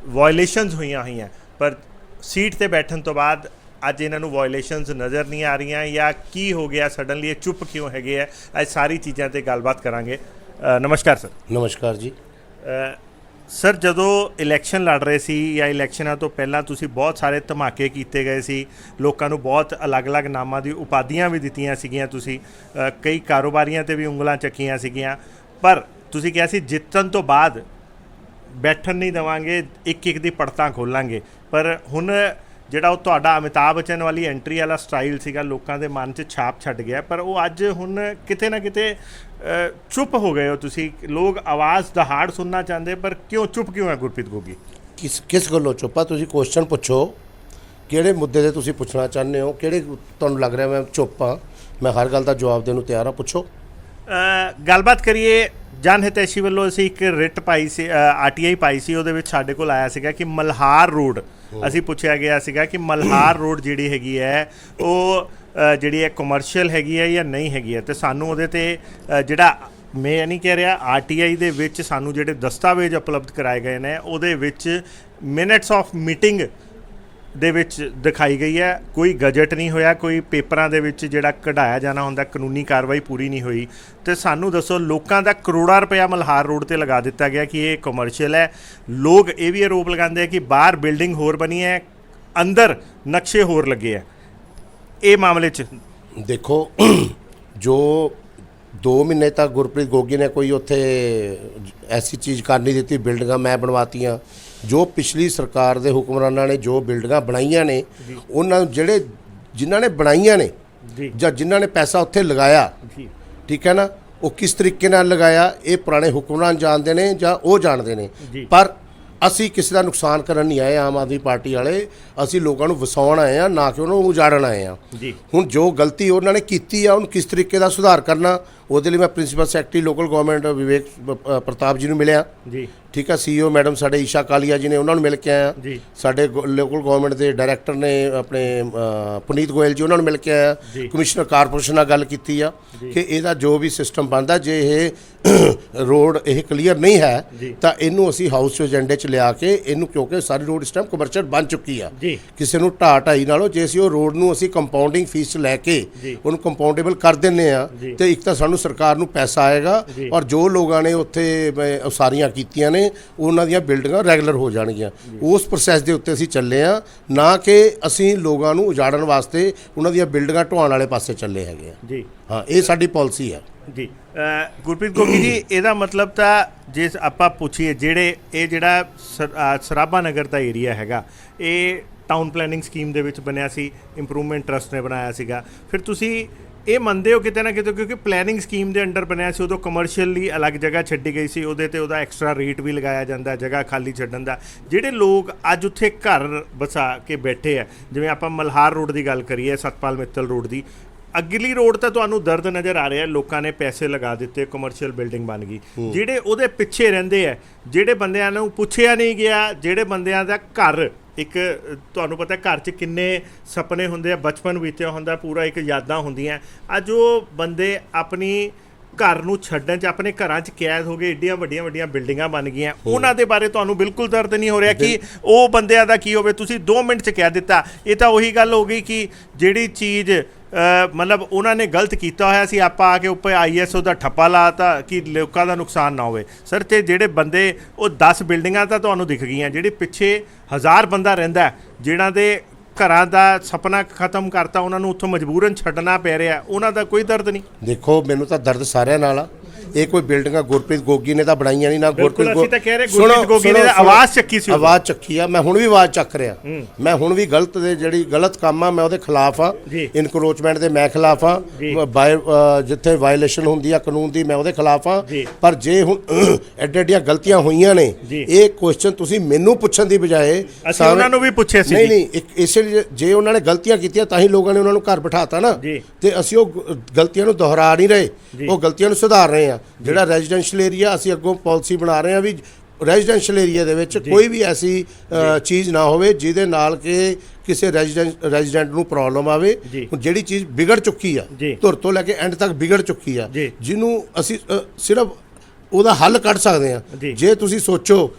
S1: ਵਾਇਲੇਸ਼ਨਸ ਹੋਈਆਂ, ਪਰ ਸੀਟ 'ਤੇ ਬੈਠਣ ਤੋਂ ਬਾਅਦ ਅੱਜ ਇਹਨਾਂ ਨੂੰ ਵਾਇਲੇਸ਼ਨਸ ਨਜ਼ਰ ਨਹੀਂ ਆ ਰਹੀਆਂ, ਜਾਂ ਕੀ ਹੋ ਗਿਆ ਸਡਨਲੀ, ਇਹ ਚੁੱਪ ਕਿਉਂ ਹੈਗੇ ਆ? ਅੱਜ ਸਾਰੀ ਚੀਜ਼ਾਂ 'ਤੇ ਗੱਲਬਾਤ ਕਰਾਂਗੇ। ਨਮਸਕਾਰ ਸਰ।
S2: ਨਮਸਕਾਰ ਜੀ।
S1: ਸਰ, ਜਦੋਂ ਇਲੈਕਸ਼ਨ ਲੜ ਰਹੇ ਸੀ ਜਾਂ ਇਲੈਕਸ਼ਨਾਂ ਤੋਂ ਪਹਿਲਾਂ ਤੁਸੀਂ ਬਹੁਤ ਸਾਰੇ ਧਮਾਕੇ ਕੀਤੇ ਗਏ ਸੀ, ਲੋਕਾਂ ਨੂੰ ਬਹੁਤ ਅਲੱਗ-ਅਲੱਗ ਨਾਮਾਂ ਦੀ ਉਪਾਧੀਆਂ ਵੀ ਦਿੱਤੀਆਂ ਸੀਗੀਆਂ, ਤੁਸੀਂ ਕਈ ਕਾਰੋਬਾਰੀਆਂ 'ਤੇ ਵੀ ਉਂਗਲਾਂ ਚੱਕੀਆਂ ਸੀਗੀਆਂ, ਪਰ ਤੁਸੀਂ ਕਿਹਾ ਸੀ ਜਿੱਤਣ ਤੋਂ ਬਾਅਦ ਬੈਠਣ ਨਹੀਂ ਦੇਵਾਂਗੇ, ਇੱਕ ਦੀ ਪੜਤਾਂ ਖੋਲਾਂਗੇ। ਪਰ ਹੁਣ ਜਿਹੜਾ ਉਹ ਤੁਹਾਡਾ ਅਮਿਤਾਭ ਬੱਚਨ ਵਾਲੀ ਐਂਟਰੀ ਵਾਲਾ ਸਟਾਈਲ ਸੀਗਾ, ਲੋਕਾਂ ਦੇ ਮਨ 'ਚ ਛਾਪ ਛੱਡ ਗਿਆ, ਪਰ ਉਹ ਅੱਜ ਹੁਣ ਕਿਤੇ ਨਾ ਕਿਤੇ ਚੁੱਪ ਹੋ ਗਏ ਹੋ ਤੁਸੀਂ। ਲੋਕ ਆਵਾਜ਼ ਦਹਾੜ ਸੁਣਨਾ ਚਾਹੁੰਦੇ, ਪਰ ਚੁੱਪ ਕਿਉਂ ਹੈ ਗੁਰਪ੍ਰੀਤ ਗੋਗੀ?
S2: ਕਿਸ ਗੱਲੋਂ ਚੁੱਪ ਆ? ਤੁਸੀਂ ਕੁਐਸਚਨ ਪੁੱਛੋ, ਕਿਹੜੇ ਮੁੱਦੇ 'ਤੇ ਤੁਸੀਂ ਪੁੱਛਣਾ ਚਾਹੁੰਦੇ ਹੋ, ਕਿਹੜੇ ਤੁਹਾਨੂੰ ਲੱਗ ਰਿਹਾ ਮੈਂ ਚੁੱਪ ਆ? ਮੈਂ ਹਰ ਗੱਲ ਦਾ ਜਵਾਬ ਦੇਣ ਨੂੰ ਤਿਆਰ ਹਾਂ, ਪੁੱਛੋ।
S1: ਗੱਲਬਾਤ ਕਰੀਏ। ਜਨ ਹਿਤੈਸ਼ੀ ਵੱਲੋਂ ਅਸੀਂ ਇੱਕ ਰਿਟ ਪਾਈ ਸੀ, ਆਰਟੀਆਈ ਪਾਈ ਸੀ, ਉਹਦੇ ਵਿੱਚ ਸਾਡੇ ਕੋਲ ਆਇਆ ਸੀਗਾ ਕਿ ਮਲਹਾਰ ਰੋਡ, ਅਸੀਂ ਪੁੱਛਿਆ ਗਿਆ ਸੀਗਾ ਕਿ ਮਲਹਾਰ ਰੋਡ ਜਿਹੜੀ ਹੈਗੀ ਹੈ ਉਹ ਜਿਹੜੀ ਹੈ ਕਮਰਸ਼ੀਅਲ ਹੈਗੀ ਹੈ ਜਾਂ ਨਹੀਂ ਹੈਗੀ ਹੈ। ਅਤੇ ਸਾਨੂੰ ਉਹਦੇ 'ਤੇ ਜਿਹੜਾ, ਮੈਂ ਨਹੀਂ ਕਹਿ ਰਿਹਾ, ਆਰਟੀਆਈ ਦੇ ਵਿੱਚ ਸਾਨੂੰ ਜਿਹੜੇ ਦਸਤਾਵੇਜ਼ ਉਪਲਬਧ ਕਰਾਏ ਗਏ ਨੇ, ਉਹਦੇ ਵਿੱਚ ਮਿੰਟਸ ਆਫ ਮੀਟਿੰਗ ਦੇ ਵਿੱਚ ਦਿਖਾਈ ਗਈ ਹੈ, ਕੋਈ ਗਜਟ ਨਹੀਂ ਹੋਇਆ, ਕੋਈ ਪੇਪਰਾਂ ਦੇ ਵਿੱਚ ਜਿਹੜਾ ਕਢਾਇਆ ਜਾਣਾ ਹੁੰਦਾ ਕਾਨੂੰਨੀ ਕਾਰਵਾਈ ਪੂਰੀ ਨਹੀਂ ਹੋਈ। ਤੇ ਸਾਨੂੰ ਦੱਸੋ, ਲੋਕਾਂ ਦਾ ਕਰੋੜਾਂ ਰੁਪਇਆ ਮਲਹਾਰ ਰੋਡ ਤੇ ਲਗਾ ਦਿੱਤਾ ਗਿਆ ਕਿ ਇਹ ਕਮਰਸ਼ੀਅਲ ਹੈ। ਲੋਕ ਇਹ ਵੀ ਆਰੋਪ ਲਗਾਉਂਦੇ ਆ ਕਿ ਬਾਹਰ ਬਿਲਡਿੰਗ ਹੋਰ ਬਣੀ ਹੈ, ਅੰਦਰ ਨਕਸ਼ੇ ਹੋਰ ਲੱਗੇ ਆ। ਇਹ ਮਾਮਲੇ 'ਚ
S2: ਦੇਖੋ, ਜੋ 2 ਮਹੀਨੇ ਤੱਕ ਗੁਰਪ੍ਰੀਤ ਗੋਗੀ ਨੇ ਕੋਈ ਉੱਥੇ ਐਸੀ ਚੀਜ਼ ਕਰ ਨਹੀਂ ਦਿੱਤੀ, ਬਿਲਡਿੰਗਾਂ ਮੈਂ ਬਣਵਾਤੀਆਂ। ਜੋ ਪਿਛਲੀ ਸਰਕਾਰ ਦੇ ਹੁਕਮਰਾਨਾਂ ਨੇ ਜੋ ਬਿਲਡਿੰਗਾਂ ਬਣਾਈਆਂ ਨੇ, ਉਹਨਾਂ ਨੂੰ ਜਿਨ੍ਹਾਂ ਨੇ ਬਣਾਈਆਂ ਨੇ ਜਾਂ ਜਿਨ੍ਹਾਂ ਨੇ ਪੈਸਾ ਉੱਥੇ ਲਗਾਇਆ, ਠੀਕ ਹੈ ਨਾ, ਉਹ ਕਿਸ ਤਰੀਕੇ ਨਾਲ ਲਗਾਇਆ ਇਹ ਪੁਰਾਣੇ ਹੁਕਮਰਾਨ ਜਾਣਦੇ ਨੇ ਜਾਂ ਉਹ ਜਾਣਦੇ ਨੇ। ਪਰ ਅਸੀਂ ਕਿਸੇ ਦਾ ਨੁਕਸਾਨ ਕਰਨ ਨਹੀਂ ਆਏ। ਆਮ ਆਦਮੀ ਪਾਰਟੀ ਵਾਲੇ ਅਸੀਂ ਲੋਕਾਂ ਨੂੰ ਵਸਾਉਣ ਆਏ ਆ, ਨਾ ਕਿ ਉਹਨਾਂ ਨੂੰ ਉਜਾੜਨ ਆਏ ਆ। ਹੁਣ ਜੋ ਗਲਤੀ ਉਹਨਾਂ ਨੇ ਕੀਤੀ ਆ, ਉਹਨੂੰ ਕਿਸ ਤਰੀਕੇ ਦਾ ਸੁਧਾਰ ਕਰਨਾ, ਉਹਦੇ ਲਈ ਮੈਂ ਪ੍ਰਿੰਸੀਪਲ ਸੈਕਟਰੀ ਲੋਕਲ ਗਵਰਨਮੈਂਟ ਵਿਵੇਕ ਪ੍ਰਤਾਪ ਜੀ ਨੂੰ ਮਿਲਿਆ। ਠੀਕ ਹੈ, ਸੀਈਓ ਮੈਡਮ ਸਾਡੇ ਈਸ਼ਾ ਕਾਲੀਆ ਜੀ ਨੇ, ਉਹਨਾਂ ਨੂੰ ਮਿਲ ਕੇ ਆਇਆ। ਸਾਡੇ ਲੋਕਲ ਗਵਰਨਮੈਂਟ ਦੇ ਡਾਇਰੈਕਟਰ ਨੇ ਆਪਣੇ ਪੁਨੀਤ ਗੋਇਲ ਜੀ, ਉਹਨਾਂ ਨੂੰ ਮਿਲ ਕੇ ਆਇਆ। ਕਮਿਸ਼ਨਰ ਕਾਰਪੋਰੇਸ਼ਨ ਨਾਲ ਗੱਲ ਕੀਤੀ ਆ ਕਿ ਇਹਦਾ ਜੋ ਵੀ ਸਿਸਟਮ ਬਣਦਾ, ਜੇ ਇਹ ਰੋਡ ਇਹ ਕਲੀਅਰ ਨਹੀਂ ਹੈ ਤਾਂ ਇਹਨੂੰ ਅਸੀਂ ਹਾਊਸ ਏਜੰਡੇ 'ਚ ਲਿਆ ਕੇ ਇਹਨੂੰ, ਕਿਉਂਕਿ ਸਾਰੀ ਰੋਡ ਇਸ ਟਾਈਮ ਕਮਰਸ਼ੀਅਲ ਬਣ ਚੁੱਕੀ ਆ। ਕਿਸੇ ਨੂੰ ਢਾਈ ਨਾਲੋਂ ਜੇ ਅਸੀਂ ਉਹ ਰੋਡ ਨੂੰ ਅਸੀਂ ਕੰਪਾਊਂਡਿੰਗ ਫੀਸ 'ਚ ਲੈ ਕੇ ਉਹਨੂੰ ਕੰਪਾਊਂਡੇਬਲ ਕਰ ਦਿੰਦੇ ਆ, ਤੇ ਇੱਕ ਤਾਂ ਸਾਨੂੰ ਸਰਕਾਰ ਨੂੰ ਪੈਸਾ ਆਏਗਾ, ਔਰ ਜੋ ਲੋਕਾਂ ਨੇ ਉੱਥੇ ਉਸਾਰੀਆਂ ਕੀਤੀਆਂ ਨੇ ਉਹਨਾਂ ਦੀਆਂ ਬਿਲਡਿੰਗਾਂ ਰੈਗੂਲਰ ਹੋ ਜਾਣਗੀਆਂ। ਉਸ ਪ੍ਰੋਸੈਸ ਦੇ ਉੱਤੇ ਅਸੀਂ ਚੱਲੇ ਆ, ਨਾ ਕਿ ਅਸੀਂ ਲੋਕਾਂ ਨੂੰ ਉਜਾੜਨ ਵਾਸਤੇ ਉਹਨਾਂ ਦੀਆਂ ਬਿਲਡਿੰਗਾਂ ਢਵਾਉਣ ਵਾਲੇ ਪਾਸੇ ਚੱਲੇ ਹੈਗੇ ਆ। ਹਾਂ, ਇਹ ਸਾਡੀ ਪਾਲਿਸੀ ਹੈ
S1: ਜੀ। ਗੁਰਪ੍ਰੀਤ ਗੋਗੀ ਜੀ, ਇਹਦਾ ਮਤਲਬ ਤਾਂ ਜੇ ਆਪਾਂ ਪੁੱਛੀਏ, ਜਿਹੜਾ ਸਰਾਭਾ ਨਗਰ ਦਾ ਏਰੀਆ ਹੈਗਾ, ਇਹ ਟਾਊਨ ਪਲੈਨਿੰਗ ਸਕੀਮ ਦੇ ਵਿੱਚ ਬਣਿਆ ਸੀ, ਇੰਪਰੂਵਮੈਂਟ ਟਰਸਟ ਨੇ ਬਣਾਇਆ ਸੀਗਾ। ਫਿਰ ਤੁਸੀਂ ਇਹ ਮੰਨਦੇ ਹੋ ਕਿਤੇ ਨਾ ਕਿਤੇ, ਕਿਉਂਕਿ ਪਲੈਨਿੰਗ ਸਕੀਮ ਦੇ ਅੰਡਰ ਬਣਿਆ ਸੀ, ਉਦੋਂ ਕਮਰਸ਼ੀਅਲ ਲਈ ਅਲੱਗ ਜਗ੍ਹਾ ਛੱਡੀ ਗਈ ਸੀ, ਉਹਦੇ ਤੇ ਉਹਦਾ ਐਕਸਟਰਾ ਰੇਟ ਵੀ ਲਗਾਇਆ ਜਾਂਦਾ ਜਗ੍ਹਾ ਖਾਲੀ ਛੱਡਣ ਦਾ। ਜਿਹੜੇ ਲੋਕ ਅੱਜ ਉੱਥੇ ਘਰ ਵਸਾ ਕੇ ਬੈਠੇ ਆ, ਜਿਵੇਂ ਆਪਾਂ ਮਲਹਾਰ ਰੋਡ ਦੀ ਗੱਲ ਕਰੀਏ, ਸਤਪਾਲ ਮਿੱਤਲ ਰੋਡ ਦੀ, ਅਗਲੀ ਰੋਡ ਤਾਂ ਤੁਹਾਨੂੰ ਦਰਦ ਨਜ਼ਰ ਆ ਰਿਹਾ, ਲੋਕਾਂ ਨੇ ਪੈਸੇ ਲਗਾ ਦਿੱਤੇ, ਕਮਰਸ਼ੀਅਲ ਬਿਲਡਿੰਗ ਬਣ ਗਈ। ਜਿਹੜੇ ਉਹਦੇ ਪਿੱਛੇ ਰਹਿੰਦੇ ਆ, ਜਿਹੜੇ ਬੰਦਿਆਂ ਨੂੰ ਪੁੱਛਿਆ ਨਹੀਂ ਗਿਆ, ਜਿਹੜੇ ਬੰਦਿਆਂ ਦਾ ਘਰ, ਇੱਕ ਤੁਹਾਨੂੰ ਪਤਾ ਘਰ 'ਚ ਕਿੰਨੇ ਸੁਪਨੇ ਹੁੰਦੇ ਆ, ਬਚਪਨ ਬੀਤਿਆ ਹੁੰਦਾ ਪੂਰਾ, ਇੱਕ ਯਾਦਾਂ ਹੁੰਦੀਆਂ। ਅੱਜ ਉਹ ਬੰਦੇ ਆਪਣੀ ਘਰ ਨੂੰ ਛੱਡਣ 'ਚ, ਆਪਣੇ ਘਰਾਂ 'ਚ ਕੈਦ ਹੋ ਗਏ, ਏਡੀਆਂ ਵੱਡੀਆਂ ਵੱਡੀਆਂ ਬਿਲਡਿੰਗਾਂ ਬਣ ਗਈਆਂ, ਉਹਨਾਂ ਦੇ ਬਾਰੇ ਤੁਹਾਨੂੰ ਬਿਲਕੁਲ ਦਰਦ ਨਹੀਂ ਹੋ ਰਿਹਾ ਕਿ ਉਹ ਬੰਦਿਆਂ ਦਾ ਕੀ ਹੋਵੇ? ਤੁਸੀਂ 2 ਮਿੰਟ 'ਚ ਕਹਿ ਦਿੱਤਾ। ਇਹ ਤਾਂ ਉਹੀ ਗੱਲ ਹੋ ਗਈ ਕਿ ਜਿਹੜੀ ਚੀਜ਼ ਮਤਲਬ ਉਹਨਾਂ ਨੇ ਗਲਤ ਕੀਤਾ ਹੋਇਆ ਸੀ, ਆਪਾਂ ਆ ਕੇ ਉੱਪਰ ISO ਦਾ ਠੱਪਾ ਲਾਤਾ ਕਿ ਲੋਕਾਂ ਦਾ ਨੁਕਸਾਨ ਨਾ ਹੋਵੇ। ਸਰ, ਤੇ ਜਿਹੜੇ ਬੰਦੇ, ਉਹ 10 ਬਿਲਡਿੰਗਾਂ ਤਾਂ ਤੁਹਾਨੂੰ ਦਿਖ ਗਈਆਂ, ਜਿਹੜੇ ਪਿੱਛੇ 1000 ਬੰਦਾ ਰਹਿੰਦਾ, ਜਿਹਨਾਂ ਦੇ ਘਰਾਂ ਦਾ ਸੁਪਨਾ ਖਤਮ ਕਰਤਾ, ਉਹਨਾਂ ਨੂੰ ਉੱਥੋਂ ਮਜਬੂਰਨ ਛੱਡਣਾ ਪੈ ਰਿਹਾ, ਉਹਨਾਂ ਦਾ ਕੋਈ ਦਰਦ ਨਹੀਂ?
S2: ਦੇਖੋ, ਮੈਨੂੰ ਤਾਂ ਦਰਦ ਸਾਰਿਆਂ ਨਾਲ ਆ। ਇਹ ਕੋਈ ਬਿਲਡਿੰਗਾਂ ਗੁਰਪ੍ਰੀਤ ਗੋਗੀ ਨੇ ਤਾਂ ਬਣਾਈਆਂ ਨਹੀਂ, ਨਾ ਗੁਰਪ੍ਰੀਤ
S1: ਗੋਗੀ ਨੇ ਆਵਾਜ਼ ਚੱਕੀ ਸੀ,
S2: ਆਵਾਜ਼ ਚੱਕੀ ਆ। ਮੈਂ ਹੁਣ ਵੀ ਆਵਾਜ਼ ਚੱਕ ਰਿਹਾ, ਮੈਂ ਹੁਣ ਵੀ ਜਿਹੜੀ ਗਲਤ ਕੰਮ ਆ ਮੈਂ ਉਹਦੇ ਖਿਲਾਫ ਆ। ਇਨਕਰੋਚਮੈਂਟ ਦੇ ਮੈਂ ਖਿਲਾਫ ਆ, ਜਿੱਥੇ ਵਾਇਲੇਸ਼ਨ ਹੁੰਦੀ ਆ ਕਾਨੂੰਨ ਦੀ ਮੈਂ ਉਹਦੇ ਖਿਲਾਫ ਆ। ਪਰ ਜੇ ਹੁਣ ਐਡੀਆਂ ਗਲਤੀਆਂ ਹੋਈਆਂ ਨੇ, ਇਹ ਕੁਐਸਚਨ ਤੁਸੀਂ ਮੈਨੂੰ ਪੁੱਛਣ ਦੀ ਬਜਾਏ
S1: ਅਸੀਂ ਉਹਨਾਂ ਨੂੰ ਵੀ ਪੁੱਛਿਆ ਸੀ।
S2: ਨਹੀਂ, ਇਸੇ ਲਈ ਜੇ ਉਹਨਾਂ ਨੇ ਗਲਤੀਆਂ ਕੀਤੀਆਂ ਤਾਂ ਹੀ ਲੋਕਾਂ ਨੇ ਉਹਨਾਂ ਨੂੰ ਘਰ ਬਿਠਾਤਾ ਨਾ, ਤੇ ਅਸੀਂ ਉਹ ਗਲਤੀਆਂ ਨੂੰ ਦੁਹਰਾ ਨਹੀਂ ਰਹੇ, ਉਹ ਗਲਤੀਆਂ ਨੂੰ ਸੁਧਾਰ ਰਹੇ ਆ। ਜਿਹੜਾ ਰੈਜ਼ੀਡੈਂਸ਼ੀਅਲ ਏਰੀਆ, ਅਸੀਂ ਅੱਗੋਂ ਪਾਲਿਸੀ ਬਣਾ ਰਹੇ ਹਾਂ ਵੀ ਰੈਜ਼ੀਡੈਂਸ਼ੀਅਲ ਏਰੀਆ ਦੇ ਵਿੱਚ ਕੋਈ ਵੀ ਐਸੀ ਚੀਜ਼ ਨਾ ਹੋਵੇ ਜਿਹਦੇ ਨਾਲ ਕਿ ਕਿਸੇ ਰੈਜ਼ੀਡੈਂਟ ਨੂੰ ਪ੍ਰੋਬਲਮ ਆਵੇ। ਜਿਹੜੀ ਚੀਜ਼ ਵਿਗੜ ਚੁੱਕੀ ਆ, ਧੁਰ ਤੋਂ ਲੈ ਕੇ ਐਂਡ ਤੱਕ ਵਿਗੜ ਚੁੱਕੀ ਆ, ਜਿਹਨੂੰ ਅਸੀਂ ਸਿਰਫ ਉਹਦਾ ਹੱਲ ਕੱਢ ਸਕਦੇ ਹਾਂ। ਜੇ ਤੁਸੀਂ ਸੋਚੋ